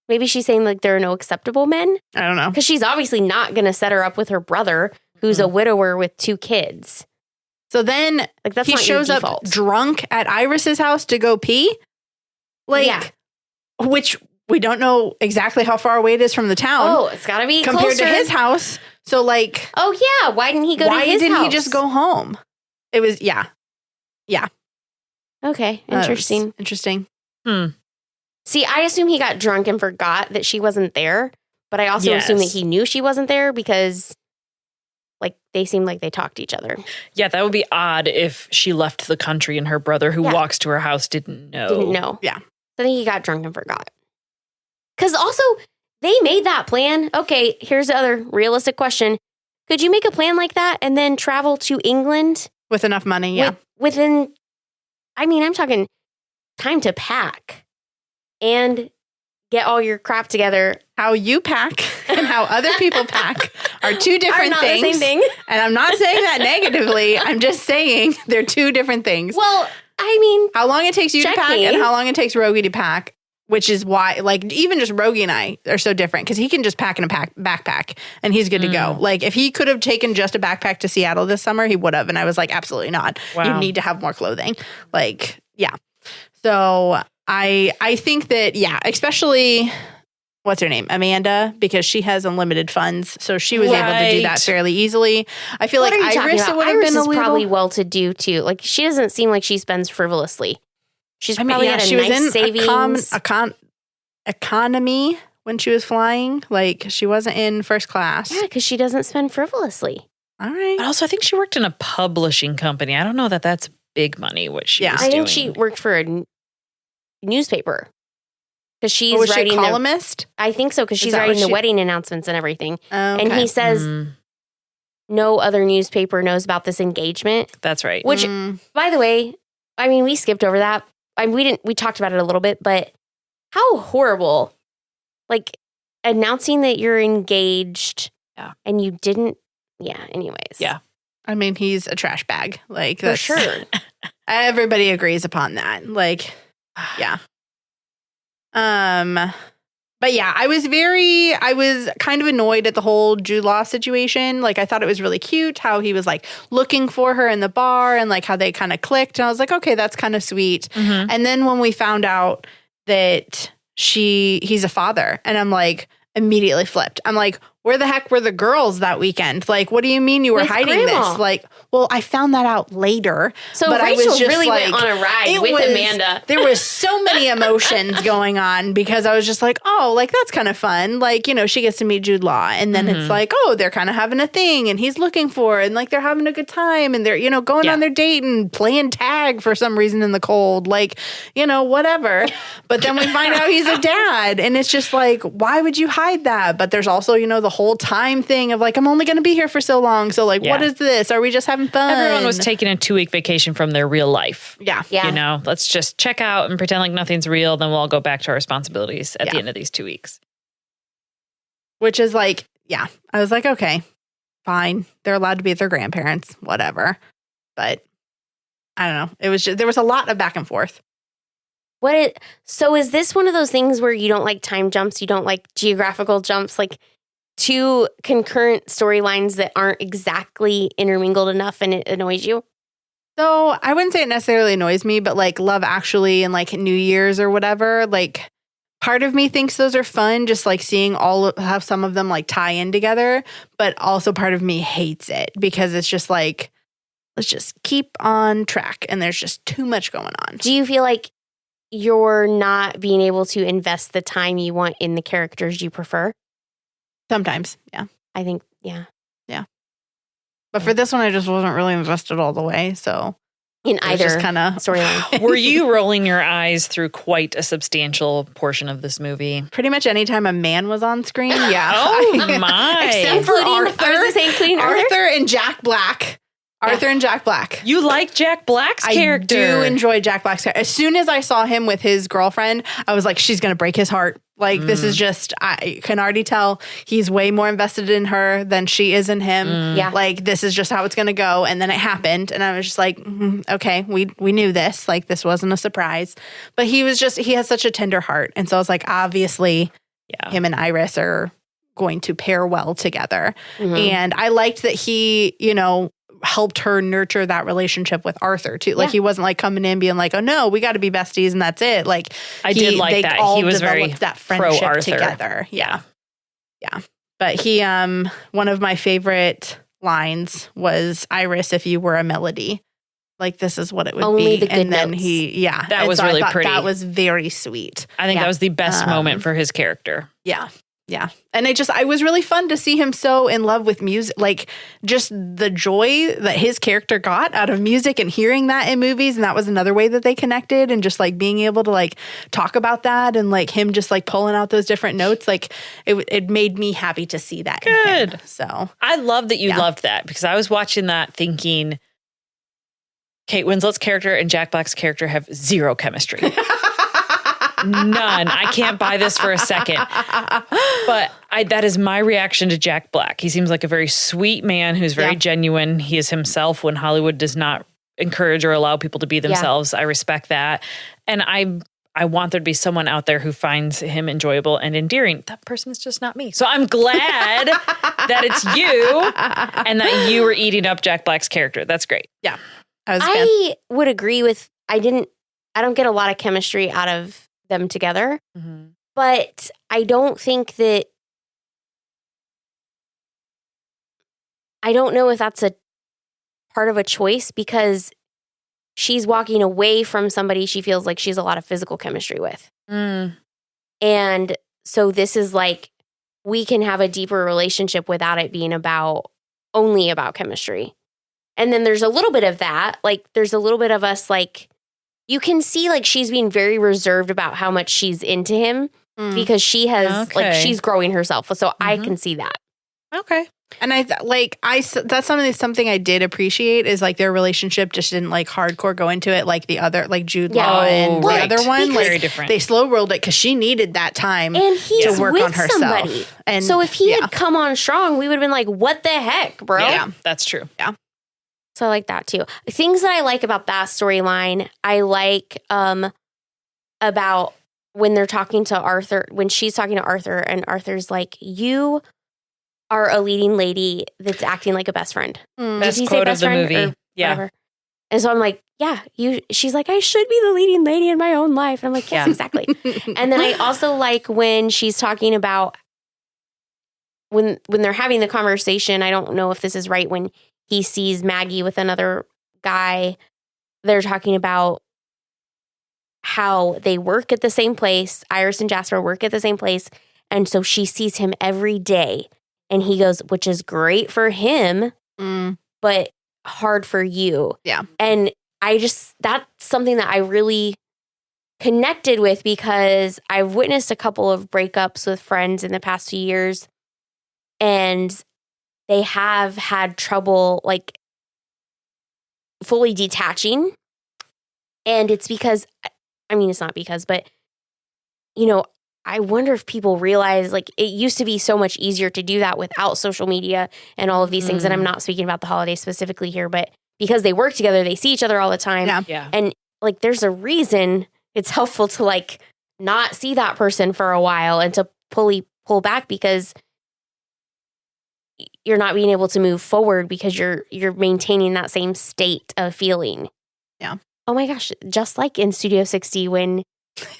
Maybe she's saying like there are no acceptable men? I don't know. Because she's obviously not going to set her up with her brother, who's a widower with 2 kids. So then like that's he shows up drunk at Iris's house to go pee? Like, which we don't know exactly how far away it is from the town. Oh, it's got to be compared closer to his house. So like... Oh, yeah. Why didn't he go to his house? Why didn't he just go home? It was... Yeah. Okay. Interesting. Interesting. See, I assume he got drunk and forgot that she wasn't there, but I also assume that he knew she wasn't there because like they seemed like they talked to each other. Yeah, that would be odd if she left the country and her brother who walks to her house didn't know. Yeah. I think he got drunk and forgot. Because also, they made that plan. Okay, here's the other realistic question. Could you make a plan like that and then travel to England? With enough money, yeah. Within, I mean, I'm talking time to pack and get all your crap together. How you pack and how other people pack are 2 different not things. The same thing. And I'm not saying that negatively. I'm just saying they're 2 different things. Well, I mean, how long it takes you to pack and how long it takes Rogie to pack, which is why, like, even just Rogie and I are so different because he can just pack in a backpack and he's good to go. Like, if he could have taken just a backpack to Seattle this summer, he would have. And I was like, absolutely not. Wow. You need to have more clothing. Like, yeah. So I think that, especially, what's her name? Amanda, because she has unlimited funds. So she was able to do that fairly easily. I feel like Iris would have been probably well-to-do too. Like, she doesn't seem like she spends frivolously. She's probably had a nice savings. Economy when she was flying. Like, she wasn't in first class. Yeah, because she doesn't spend frivolously. All right. But also, I think she worked in a publishing company. I don't know that that's big money, what she was doing. I think she worked for a newspaper. Because she's was writing she a columnist? I think so, because she's writing the wedding announcements and everything. Oh, okay. And he says no other newspaper knows about this engagement. That's right. Which, by the way, I mean, we skipped over that. We talked about it a little bit, but how horrible. Like, announcing that you're engaged and you didn't. Yeah, anyways. Yeah. I mean, he's a trash bag. Like, For sure. Everybody agrees upon that. Like, yeah. But yeah, I was kind of annoyed at the whole Jude Law situation. Like, I thought it was really cute how he was like looking for her in the bar and like how they kind of clicked. And I was like, okay, that's kind of sweet. Mm-hmm. And then when we found out that he's a father, and I'm like, immediately flipped. I'm like, where the heck were the girls that weekend? Like, what do you mean you were With hiding Grandma. this? Like, well, I found that out later. So but Rachel I was just really like, went on a ride it with was- Amanda. There was so many emotions going on because I was just like, oh, like that's kind of fun. Like, you know, she gets to meet Jude Law, and then it's like, oh, they're kind of having a thing, and he's looking for her, and like they're having a good time, and they're, you know, going on their date and playing tag for some reason in the cold, like, you know, whatever. But then we find out he's a dad, and it's just like, why would you hide that? But there's also, you know, the whole time thing of like, I'm only going to be here for so long. So like, what is this? Are we just having fun? Everyone was taking a 2-week vacation from their real life. Yeah. You know, let's just check out and pretend like nothing's real. Then we'll all go back to our responsibilities at the end of these 2 weeks. Which is like, yeah, I was like, okay, fine. They're allowed to be with their grandparents, whatever. But I don't know. It was just, there was a lot of back and forth. So is this one of those things where you don't like time jumps? You don't like geographical jumps? Like, two concurrent storylines that aren't exactly intermingled enough and it annoys you? So I wouldn't say it necessarily annoys me, but like Love Actually and like New Year's or whatever, like part of me thinks those are fun, just like seeing how some of them like tie in together. But also part of me hates it because it's just like, let's just keep on track and there's just too much going on. Do you feel like you're not being able to invest the time you want in the characters you prefer? Sometimes, yeah. I think, yeah. But for this one, I just wasn't really invested all the way. So In either just kind of storyline. Were you rolling your eyes through quite a substantial portion of this movie? pretty much anytime a man was on screen. Yeah. Oh, my. Except for Including- Arthur. I was gonna say including Arthur. And Jack Black. Arthur and Jack Black. You like Jack Black's character. I do enjoy Jack Black's character. As soon as I saw him with his girlfriend, I was like, she's going to break his heart. Like, this is just, I can already tell he's way more invested in her than she is in him. Yeah. Like, this is just how it's going to go. And then it happened. And I was just like, okay, we knew this. Like, this wasn't a surprise. But he has such a tender heart. And so I was like, obviously, him and Iris are going to pair well together. And I liked that he, you know, helped her nurture that relationship with Arthur too. Like he wasn't like coming in being like, oh no, we got to be besties and that's it. Like did like they that. all He was very developed that friendship pro-Arthur. together. Yeah. But he, one of my favorite lines was, Iris, if you were a melody, like this is what it would Only be. the good And then notes. That And was so I really thought pretty. That was very sweet. I think that was the best moment for his character. Yeah. Yeah. And I was really fun to see him so in love with music, like just the joy that his character got out of music and hearing that in movies. And that was another way that they connected, and just like being able to like talk about that and like him just like pulling out those different notes. Like it made me happy to see that. in him. Good. So I love that you loved that, because I was watching that thinking Kate Winslet's character and Jack Black's character have zero chemistry. None. I can't buy this for a second. But that is my reaction to Jack Black. He seems like a very sweet man who's very genuine. He is himself when Hollywood does not encourage or allow people to be themselves. I respect that. And I want there to be someone out there who finds him enjoyable and endearing. That person is just not me. So I'm glad that it's you and that you were eating up Jack Black's character. That's great. yeah, I was a fan. I would agree with, I don't get a lot of chemistry out of them together, but I don't think that, I don't know if that's a part of a choice, because she's walking away from somebody she feels like she's a lot of physical chemistry with. And so this is like, we can have a deeper relationship without it being only about chemistry. And then there's a little bit of that, like there's a little bit of us like, you can see like she's being very reserved about how much she's into him because she has like, she's growing herself. So I can see that. Okay. And that's something I did appreciate is like their relationship just didn't like hardcore go into it like the other, like Jude Law and the other one. Very Like different. they slow rolled it because she needed that time and he's to work with on herself. somebody. And so if he had come on strong, we would have been like, what the heck, bro? Yeah, that's true. Yeah. So I like that too. Things that I like about that storyline, I like about when they're talking to Arthur, when she's talking to Arthur and Arthur's like, you are a leading lady that's acting like a best friend. Best quote of the movie. Yeah. Whatever. And so I'm like, yeah, she's like, I should be the leading lady in my own life. And I'm like, yes, exactly. And then I also like when she's talking about when they're having the conversation, I don't know if this is right, when he sees Maggie with another guy, they're talking about how they work at the same place. Iris and Jasper work at the same place. And so she sees him every day. And he goes, which is great for him, but hard for you. Yeah. And that's something that I really connected with because I've witnessed a couple of breakups with friends in the past 2 years. And they have had trouble like fully detaching. And it's because, I mean, it's not because, but, you know, I wonder if people realize like it used to be so much easier to do that without social media and all of these things. And I'm not speaking about the holidays specifically here, but because they work together, they see each other all the time. Yeah. And like, there's a reason it's helpful to like not see that person for a while and to pull back because you're not being able to move forward because you're maintaining that same state of feeling. Yeah. Oh my gosh. Just like in Studio 60 when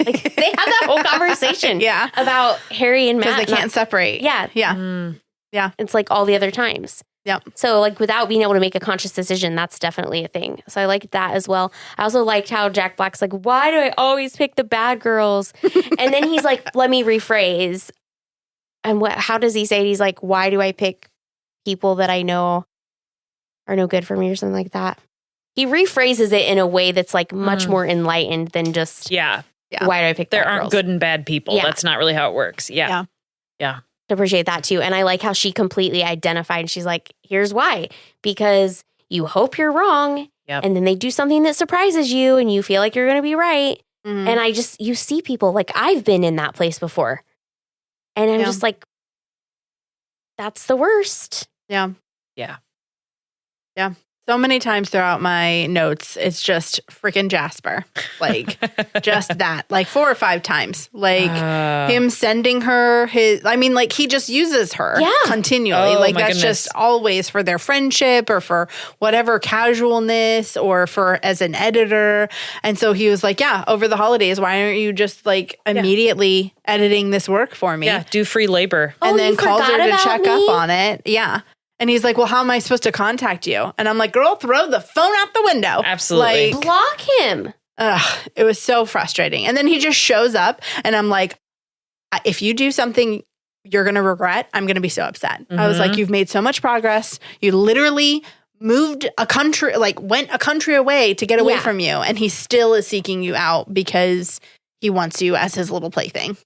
like they had that whole conversation about Harry and Matt. Because they can't separate. Yeah. Yeah. Yeah. It's like all the other times. Yep. So like without being able to make a conscious decision, that's definitely a thing. So I like that as well. I also liked how Jack Black's like, why do I always pick the bad girls? And then he's like, let me rephrase. And how does he say it? He's like, why do I pick people that I know are no good for me or something like that? He rephrases it in a way that's like much more enlightened than just why do I pick there bad aren't girls? good and bad people. Yeah. That's not really how it works. Yeah. I appreciate that too. And I like how she completely identified. And she's like, here's why. Because you hope you're wrong. Yep. And then they do something that surprises you and you feel like you're going to be right. Mm-hmm. And you see people like I've been in that place before. And I'm just like, that's the worst. Yeah. Yeah. Yeah. So many times throughout my notes, it's just freaking Jasper. Like, just that. Like 4 or 5 times. Like, him sending her he just uses her continually. Oh, like, my that's goodness. just always for their friendship or for whatever casualness or for as an editor. And so he was like, over the holidays, why aren't you just like immediately editing this work for me? Yeah. Do free labor. And then calls her to check me? up on it. Yeah. And he's like, well, how am I supposed to contact you? And I'm like, girl, throw the phone out the window. Absolutely. Like, Block him. it was so frustrating. And then he just shows up and I'm like, if you do something you're going to regret, I'm going to be so upset. I was like, you've made so much progress. You literally moved went a country away to get away from you. And he still is seeking you out because he wants you as his little plaything.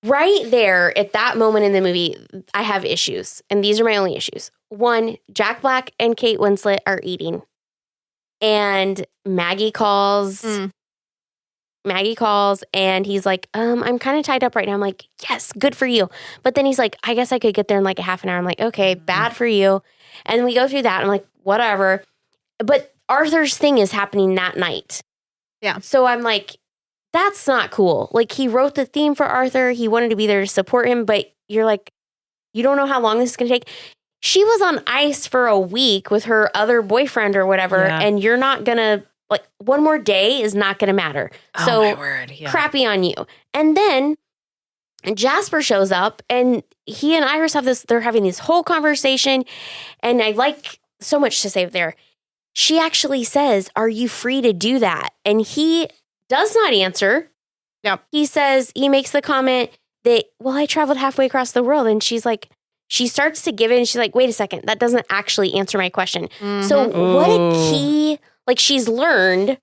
Right there at that moment in the movie, I have issues. And these are my only issues. 1, Jack Black and Kate Winslet are eating. And Maggie calls. Maggie calls and he's like, I'm kind of tied up right now. I'm like, yes, good for you. But then he's like, I guess I could get there in like a half an hour. I'm like, okay, bad for you. And then we go through that. I'm like, whatever. But Arthur's thing is happening that night. Yeah. So I'm like, that's not cool. Like, he wrote the theme for Arthur. He wanted to be there to support him. But you're like, you don't know how long this is going to take. She was on ice for a week with her other boyfriend or whatever. Yeah. And you're not going to, like, one more day is not going to matter. Oh, so my word. Yeah. crappy on you. And then Jasper shows up and he and Iris they're having this whole conversation. And I like so much to say there. She actually says, are you free to do that? And he does not answer. Yep. He makes the comment that, well, I traveled halfway across the world. And she's like, she starts to give it and she's like, wait a second, that doesn't actually answer my question. So what a key, like, she's learned,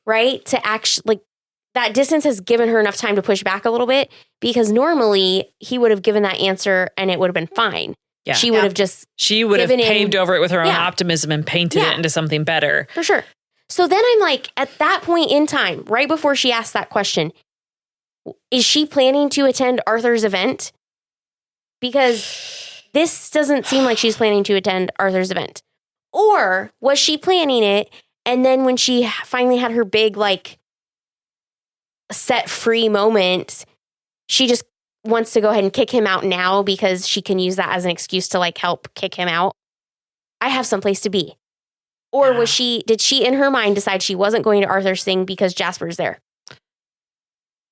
right, to actually, like, that distance has given her enough time to push back a little bit because normally he would have given that answer and it would have been fine. Yeah. She would have just She would have given paved in- over it with her own Yeah. optimism and painted Yeah. it into something better. for sure. So then I'm like, at that point in time, right before she asked that question, is she planning to attend Arthur's event? Because this doesn't seem like she's planning to attend Arthur's event. Or was she planning it, and then when she finally had her big, like, set free moment, she just wants to go ahead and kick him out now because she can use that as an excuse to, like, help kick him out? I have someplace to be. Or did she in her mind decide she wasn't going to Arthur's thing because Jasper's there?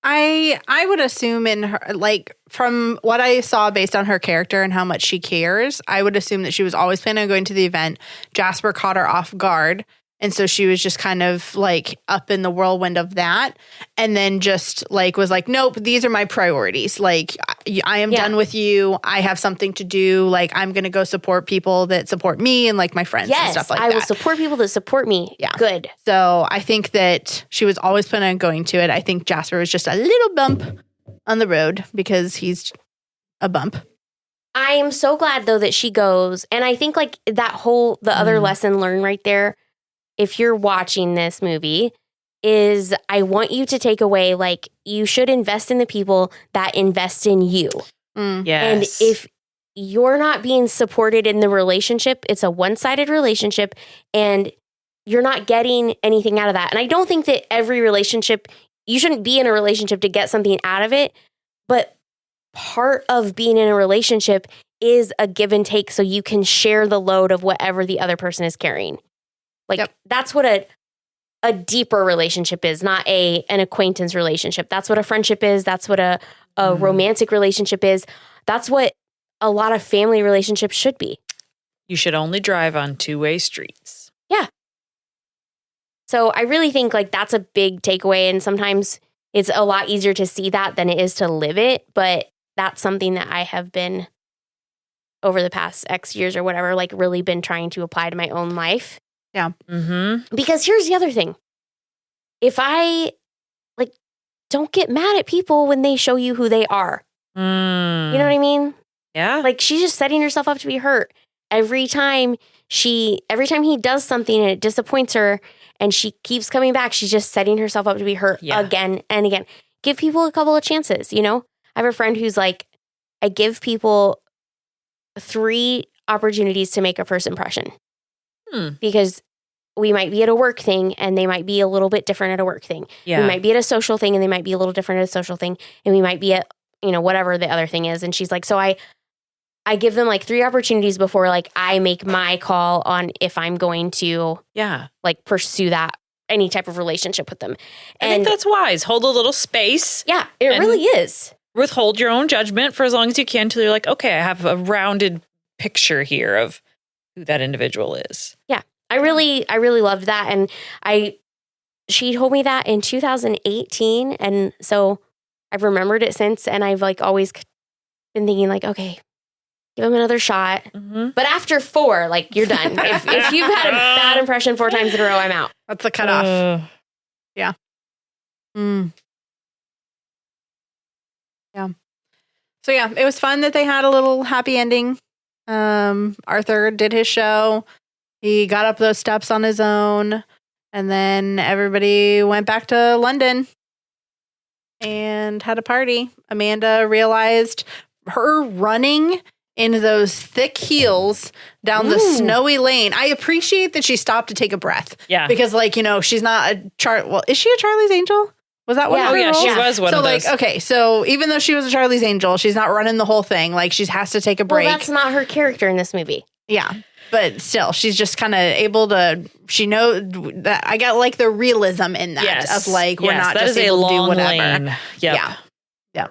I would assume in her, like, from what I saw based on her character and how much she cares, I would assume that she was always planning on going to the event. Jasper caught her off guard. And so she was just kind of like up in the whirlwind of that. And then just like was like, nope, these are my priorities. Like, I am done with you. I have something to do. Like, I'm going to go support people that support me and like my friends and stuff like that. I will support people that support me. Yeah. Good. So I think that she was always planning on going to it. I think Jasper was just a little bump on the road because he's a bump. I am so glad though that she goes. And I think like the other lesson learned right there, if you're watching this movie, is I want you to take away, like, you should invest in the people that invest in you. Mm. Yes. And if you're not being supported in the relationship, it's a one-sided relationship and you're not getting anything out of that. And I don't think that every relationship, you shouldn't be in a relationship to get something out of it. But part of being in a relationship is a give and take so you can share the load of whatever the other person is carrying. Like, that's what a deeper relationship is, not an acquaintance relationship. That's what a friendship is. That's what a romantic relationship is. That's what a lot of family relationships should be. You should only drive on two-way streets. Yeah. So I really think like that's a big takeaway. And sometimes it's a lot easier to see that than it is to live it. But that's something that I have been over the past X years or whatever, like really been trying to apply to my own life. Yeah. Mm-hmm. Because here's the other thing. If I don't get mad at people when they show you who they are. You know what I mean? Yeah. Like she's just setting herself up to be hurt. Every time he does something and it disappoints her and she keeps coming back, she's just setting herself up to be hurt again and again. Give people a couple of chances, you know? I have a friend who's like, I give people 3 opportunities to make a first impression. Because we might be at a work thing and they might be a little bit different at a work thing. Yeah. We might be at a social thing and they might be a little different at a social thing. And we might be at, you know, whatever the other thing is. And she's like, so I give them like 3 opportunities before like I make my call on if I'm going to like pursue that, any type of relationship with them. And I think that's wise. Hold a little space. Yeah, it really is. Withhold your own judgment for as long as you can until you're like, okay, I have a rounded picture here of who that individual is. Yeah. I really loved that. And she told me that in 2018. And so I've remembered it since. And I've like always been thinking like, okay, give him another shot. Mm-hmm. But after 4, like you're done. if you've had a bad impression 4 times in a row, I'm out. That's the cutoff. Yeah. Yeah. So yeah, it was fun that they had a little happy ending. Arthur did his show. He got up those steps on his own, and then everybody went back to London and had a party. Amanda realized her running in those thick heels down the snowy lane. I appreciate that she stopped to take a breath. Yeah. Because, like, you know, she's not is she a Charlie's Angel? Was that one of her roles? She was one of those. So, like, okay, so even though she was a Charlie's Angel, she's not running the whole thing. Like, she has to take a break. Well, that's not her character in this movie. Yeah. But still, she's just kind of able to, she knows that I got like the realism in that of like, we're not just able to do whatever. Lane. Yep. Yeah.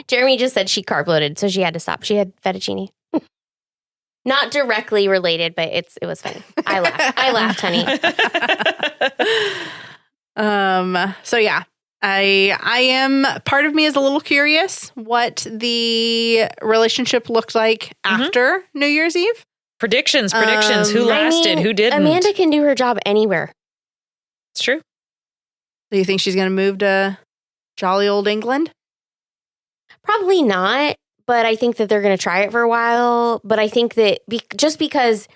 Jeremy just said she carb loaded, so she had to stop. She had fettuccine. Not directly related, but it was funny. I laughed, honey. So yeah. I am, part of me is a little curious what the relationship looked like after New Year's Eve. Predictions. Who lasted? Who didn't? Amanda can do her job anywhere. It's true. Do you think she's going to move to jolly old England? Probably not, but I think that they're going to try it for a while. But I think that just because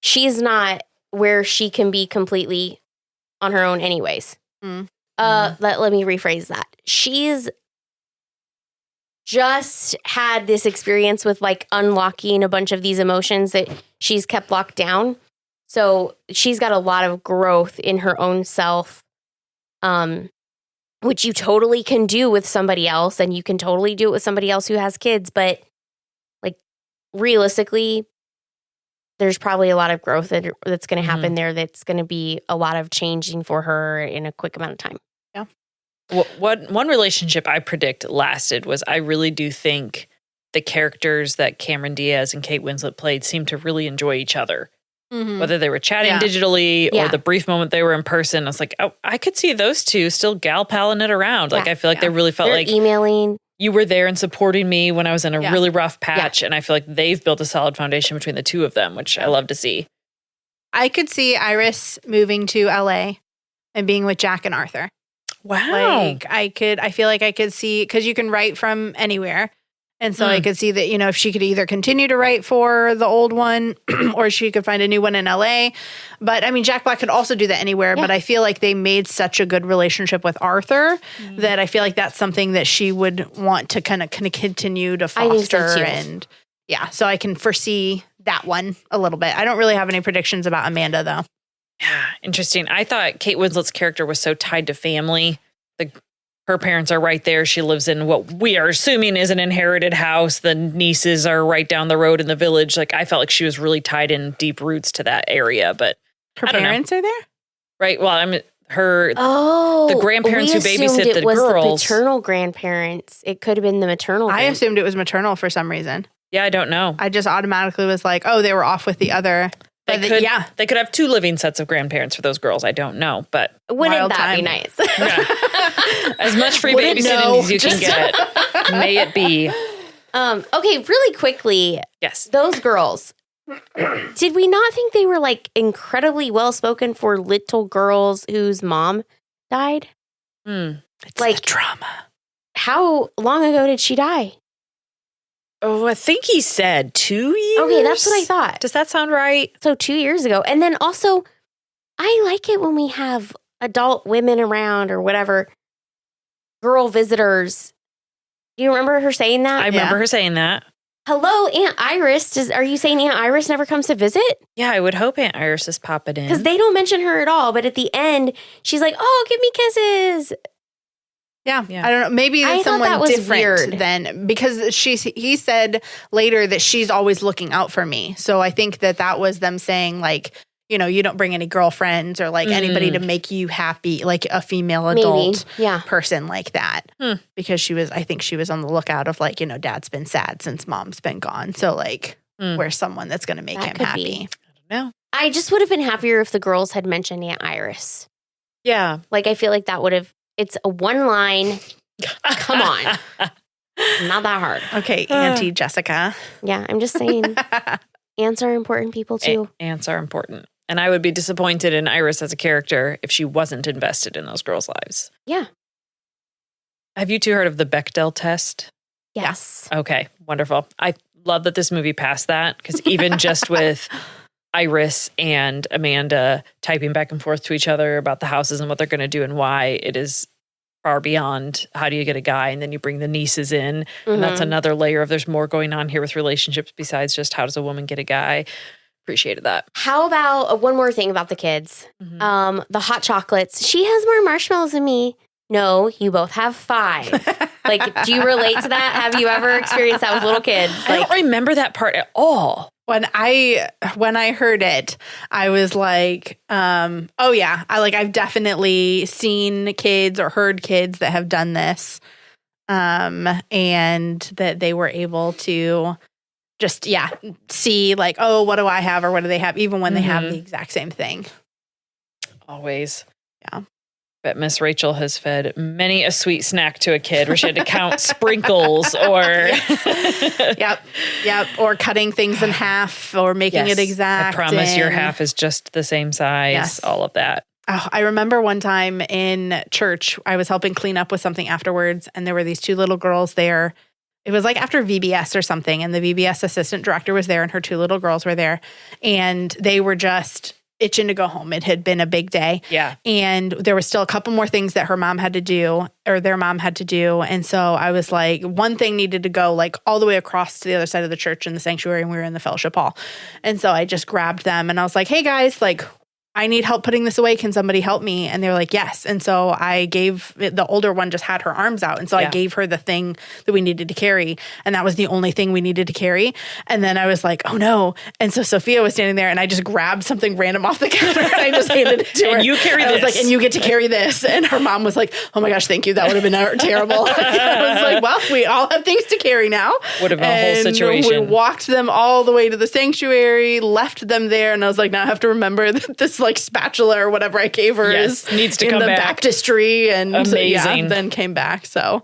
she's not where she can be completely on her own anyways. Let me rephrase that. She's just had this experience with like unlocking a bunch of these emotions that she's kept locked down. So she's got a lot of growth in her own self, which you totally can do with somebody else, and you can totally do it with somebody else who has kids. But like realistically, there's probably a lot of growth that's going to happen there. That's going to be a lot of changing for her in a quick amount of time. Yeah. One relationship I predict lasted was I really do think the characters that Cameron Diaz and Kate Winslet played seemed to really enjoy each other. Whether they were chatting digitally or the brief moment they were in person. I was like, oh, I could see those two still gal-palling it around. Like, I feel like they really felt They're like emailing. You were there and supporting me when I was in a really rough patch. And I feel like they've built a solid foundation between the two of them, which I love to see. I could see Iris moving to LA and being with Jack and Arthur. Wow. Like I feel like I could see, because you can write from anywhere. And so I could see that, you know, if she could either continue to write for the old one or she could find a new one in LA. But I mean, Jack Black could also do that anywhere. But I feel like they made such a good relationship with Arthur that I feel like that's something that she would want to kind of continue to foster. I think so too. And so I can foresee that one a little bit. I don't really have any predictions about Amanda, though. Yeah, interesting. I thought Kate Winslet's character was so tied to family. Her parents are right there. She lives in what we are assuming is an inherited house. The nieces are right down the road in the village. Like, I felt like she was really tied in deep roots to that area. But her parents are there? Right. Well, the grandparents who babysit the girls. The paternal grandparents. It could have been the maternal. I assumed it was maternal for some reason. Yeah, I don't know. I just automatically was like, oh, they were off with the other. They could have two living sets of grandparents for those girls. I don't know, but wouldn't that be nice? As much free babysitting as you can get. May it be. Okay, really quickly. Yes. Those girls. Did we not think they were like incredibly well spoken for little girls whose mom died? It's like the trauma. How long ago did she die? Oh, I think he said 2 years. Okay, that's what I thought. Does that sound right? So 2 years ago. And then also, I like it when we have adult women around or whatever, girl visitors. Do you remember her saying that? I remember her saying that. Hello, Aunt Iris. Are you saying Aunt Iris never comes to visit? Yeah, I would hope Aunt Iris is popping in. Because they don't mention her at all. But at the end, she's like, oh, give me kisses. Yeah, I don't know. Maybe it's someone that was different weird. then, because he said later that she's always looking out for me. So I think that was them saying, like, you know, you don't bring any girlfriends or like anybody to make you happy, like a female adult person like that. Because I think she was on the lookout of like, you know, dad's been sad since mom's been gone. So like, where's someone that's going to make him happy? I don't know. I just would have been happier if the girls had mentioned Aunt Iris. Yeah. Like, I feel like that would have. It's a one line. Come on. Not that hard. Okay, Auntie Jessica. Yeah, I'm just saying. Aunts are important people too. Aunts are important. And I would be disappointed in Iris as a character if she wasn't invested in those girls' lives. Yeah. Have you two heard of the Bechdel test? Yes. Okay, wonderful. I love that this movie passed that, because even just with Iris and Amanda typing back and forth to each other about the houses and what they're going to do and why, it is far beyond how do you get a guy, and then you bring the nieces in, and that's another layer of there's more going on here with relationships besides just how does a woman get a guy. Appreciated that. How about one more thing about the kids? The hot chocolates. She has more marshmallows than me. No, you both have 5. Like, do you relate to that? Have you ever experienced that with little kids? I don't remember that part at all. When I heard it, I was like, oh yeah, I've definitely seen kids or heard kids that have done this, and that they were able to just see like, oh, what do I have or what do they have, even when they have the exact same thing. Always. Yeah. But Miss Rachel has fed many a sweet snack to a kid where she had to count sprinkles or yep, or cutting things in half or making it exact. I promise your half is just the same size. Yes. All of that. Oh, I remember one time in church, I was helping clean up with something afterwards, and there were these 2 little girls there it was like after VBS or something, and the VBS assistant director was there and her 2 little girls were there, and they were just itching to go home. It had been a big day. Yeah. And there was still a couple more things that her mom had to do, or their mom had to do. And so I was like, one thing needed to go like all the way across to the other side of the church in the sanctuary, and we were in the fellowship hall. And so I just grabbed them and I was like, hey guys, like, I need help putting this away. Can somebody help me? And they were like, yes. And so I gave, the older one just had her arms out. And so I gave her the thing that we needed to carry. And that was the only thing we needed to carry. And then I was like, oh no. And so Sophia was standing there and I just grabbed something random off the counter and I just handed it to her. And you carry this. I was like, and you get to carry this. And her mom was like, oh my gosh, thank you. That would have been terrible. I was like, well, we all have things to carry now. Would have been a whole situation. We walked them all the way to the sanctuary, left them there. And I was like, now I have to remember that this like spatula or whatever I gave her is needs to in come the back. baptistry, and Amazing. then came back. So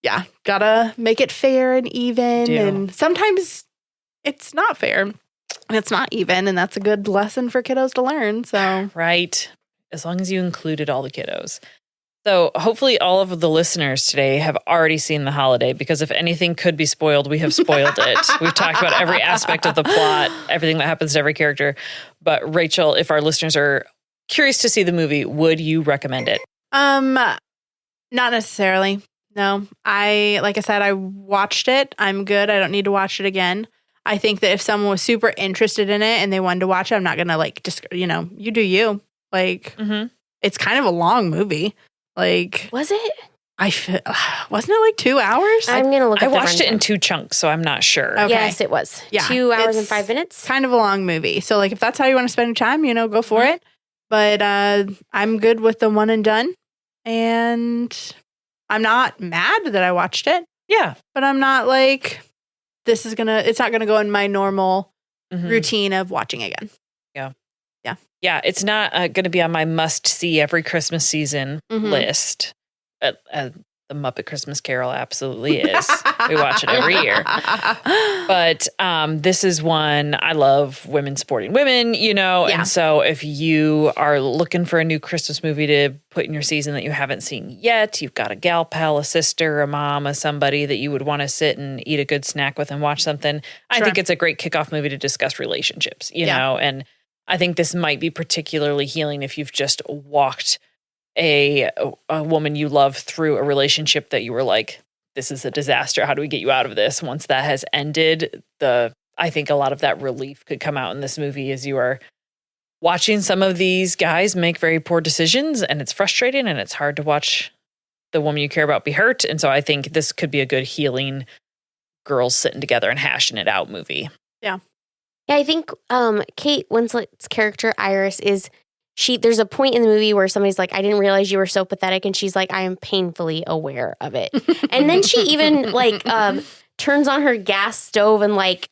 yeah, gotta make it fair and even. And sometimes it's not fair and it's not even, and that's a good lesson for kiddos to learn. So right, as long as you included all the kiddos. So hopefully all of the listeners today have already seen The Holiday, because if anything could be spoiled, we have spoiled it. We've talked about every aspect of the plot, everything that happens to every character. But Rachel, if our listeners are curious to see the movie, would you recommend it? Not necessarily. No. Like I said, I watched it. I'm good. I don't need to watch it again. I think that if someone was super interested in it and they wanted to watch it, I'm not going to like, just, you do you. Like, It's kind of a long movie. Like, Was it? Wasn't it like 2 hours? I'm going to look I up the watched it in runtime. 2 chunks, so I'm not sure. Okay. Yes, it was. Yeah, 2 hours and it's 5 minutes. Kind of a long movie. So like if that's how you want to spend your time, go for it. But I'm good with the one and done. And I'm not mad that I watched it. Yeah. But I'm not like, it's not gonna go in my normal routine of watching again. Yeah, it's not going to be on my must-see every Christmas season list. The Muppet Christmas Carol absolutely is. We watch it every year. But this is one, I love women supporting women, and so if you are looking for a new Christmas movie to put in your season that you haven't seen yet, you've got a gal pal, a sister, a mom, a somebody that you would want to sit and eat a good snack with and watch something, I think it's a great kickoff movie to discuss relationships, know, and I think this might be particularly healing if you've just walked a woman you love through a relationship that you were like, this is a disaster. How do we get you out of this? Once that has ended, I think a lot of that relief could come out in this movie as you are watching some of these guys make very poor decisions, and it's frustrating and it's hard to watch the woman you care about be hurt. And so I think this could be a good healing girls sitting together and hashing it out movie. Yeah. Yeah, I think Kate Winslet's character, Iris, there's a point in the movie where somebody's like, I didn't realize you were so pathetic. And she's like, I am painfully aware of it. And then she even turns on her gas stove and sticks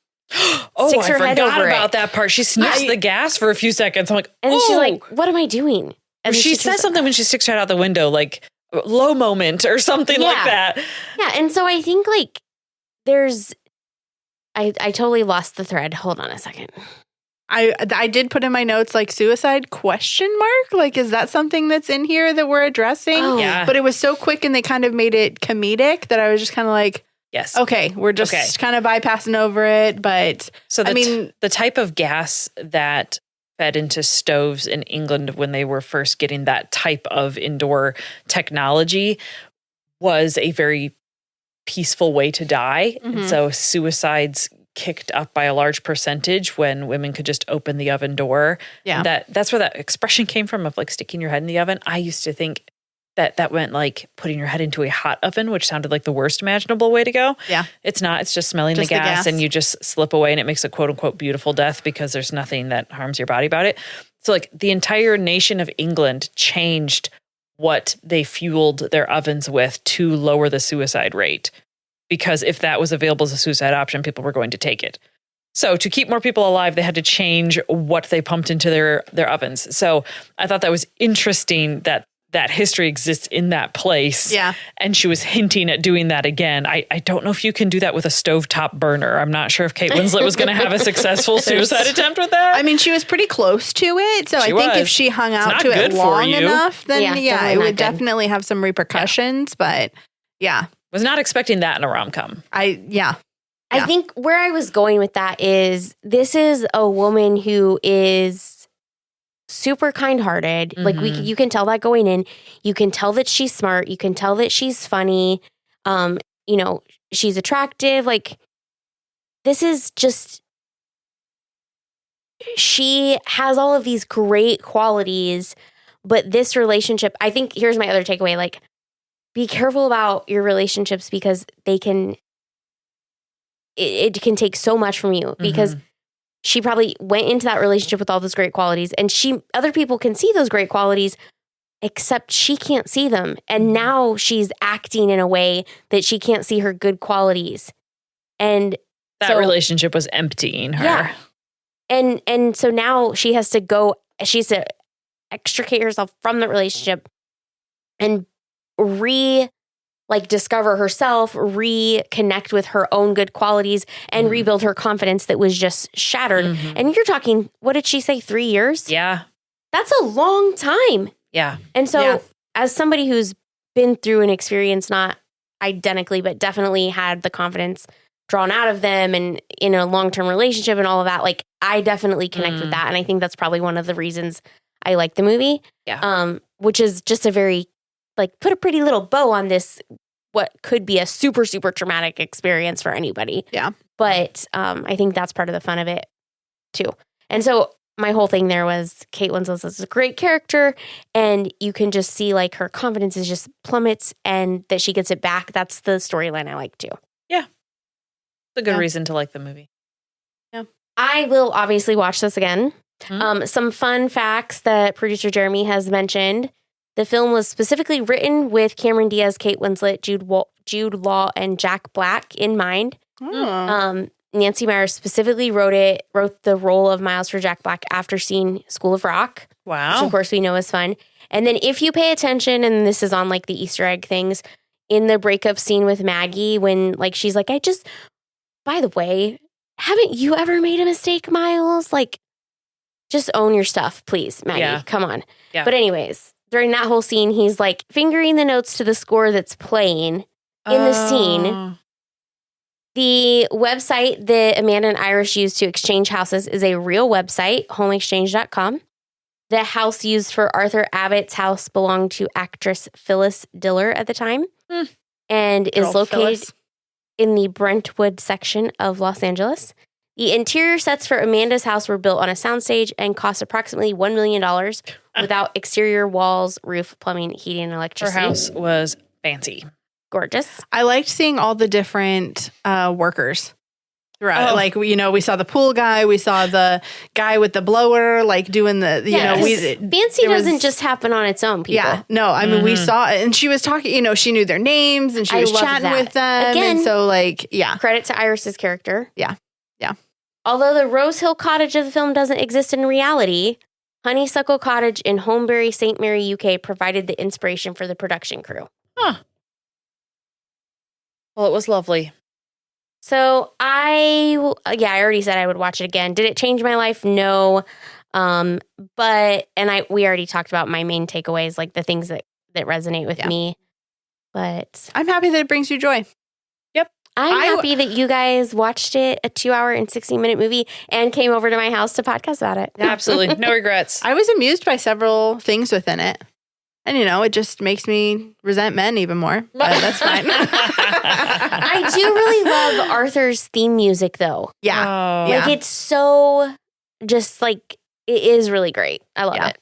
her head over about it. that part. She sniffs the gas for a few seconds. I'm like, and then she's like, what am I doing? And she says something when she sticks her head out the window, like low moment or something like that. Yeah. And so I think I totally lost the thread. Hold on a second. I did put in my notes suicide ? Is that something that's in here that we're addressing? Oh. Yeah. But it was so quick and they kind of made it comedic that I was just kind of like, yes. Okay, we're just kind of bypassing over it. But so the type of gas that fed into stoves in England when they were first getting that type of indoor technology was a very peaceful way to die. And so suicides kicked up by a large percentage when women could just open the oven door. Yeah. That's where that expression came from of sticking your head in the oven. I used to think that went putting your head into a hot oven, which sounded like the worst imaginable way to go. Yeah. It's not. It's just smelling the gas and you just slip away and it makes a quote unquote beautiful death because there's nothing that harms your body about it. So the entire nation of England changed what they fueled their ovens with to lower the suicide rate. Because if that was available as a suicide option, people were going to take it. So to keep more people alive, they had to change what they pumped into their ovens. So I thought that was interesting that history exists in that place. Yeah. And she was hinting at doing that again. I don't know if you can do that with a stovetop burner. I'm not sure if Kate Winslet was going to have a successful suicide attempt with that. I mean, she was pretty close to it. So I think if she hung out to it long enough, then it would definitely have some repercussions. But yeah. Was not expecting that in a rom-com. Yeah. I think where I was going with that is this is a woman who is super kind-hearted. Like you can tell that going in. You can tell that she's smart. You can tell that she's funny. You know, she's attractive. Like this is just, she has all of these great qualities, but this relationship, I think here's my other takeaway. Like, be careful about your relationships because it can take so much from you because she probably went into that relationship with all those great qualities and other people can see those great qualities except she can't see them. And now she's acting in a way that she can't see her good qualities. And that relationship was emptying her. Yeah. And so now she has to extricate herself from the relationship and discover herself, reconnect with her own good qualities and rebuild her confidence that was just shattered. And you're talking, what did she say, 3 years? Yeah. That's a long time. Yeah. And so as somebody who's been through an experience, not identically, but definitely had the confidence drawn out of them and in a long-term relationship and all of that, like I definitely connect with that. And I think that's probably one of the reasons I like the movie. Yeah. Which is just a very, put a pretty little bow on this, what could be a super, super traumatic experience for anybody. Yeah. But I think that's part of the fun of it too. And so my whole thing there was Kate Winslet is a great character and you can just see like her confidence is just plummets and that she gets it back. That's the storyline I like too. Yeah. It's a good reason to like the movie. Yeah. I will obviously watch this again. Some fun facts that producer Jeremy has mentioned. The film was specifically written with Cameron Diaz, Kate Winslet, Jude Law, and Jack Black in mind. Nancy Meyer specifically wrote the role of Miles for Jack Black after seeing School of Rock. Wow. Which of course we know is fun. And then if you pay attention, and this is on like the Easter egg things, in the breakup scene with Maggie, when like she's like, by the way, haven't you ever made a mistake, Miles? Like, just own your stuff, please, Maggie. Yeah. Come on. Yeah. But anyways, during that whole scene, he's like fingering the notes to the score that's playing in the scene. The website that Amanda and Iris used to exchange houses is a real website, homeexchange.com. The house used for Arthur Abbott's house belonged to actress Phyllis Diller at the time and is located in the Brentwood section of Los Angeles. The interior sets for Amanda's house were built on a soundstage and cost approximately $1 million without exterior walls, roof, plumbing, heating, and electricity. Her house was fancy. Gorgeous. I liked seeing all the different workers throughout. Like, we saw the pool guy. We saw the guy with the blower, like doing fancy doesn't just happen on its own, people. Yeah. No, I mean, we saw it and she was talking, she knew their names and she was chatting with them. Again, and so credit to Iris's character. Yeah. Yeah. Although the Rose Hill Cottage of the film doesn't exist in reality, Honeysuckle Cottage in Holmbury, St. Mary, UK provided the inspiration for the production crew. Huh. Well, it was lovely. So I already said I would watch it again. Did it change my life? No. We already talked about my main takeaways, like the things that resonate with me. But I'm happy that it brings you joy. Yep. I'm happy that you guys watched it, a 2-hour and 60-minute movie, and came over to my house to podcast about it. Absolutely. No regrets. I was amused by several things within it. And, it just makes me resent men even more. But that's fine. I do really love Arthur's theme music, though. Yeah. Oh. Like, it's so just like, it is really great. I love it.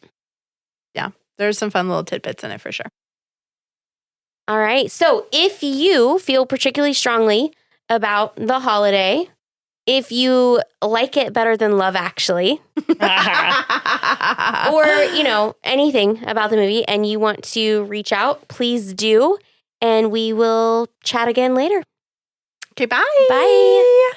Yeah. There's some fun little tidbits in it for sure. All right. So if you feel particularly strongly about the holiday, if you like it better than Love Actually, or, anything about the movie and you want to reach out, please do. And we will chat again later. Okay, bye. Bye.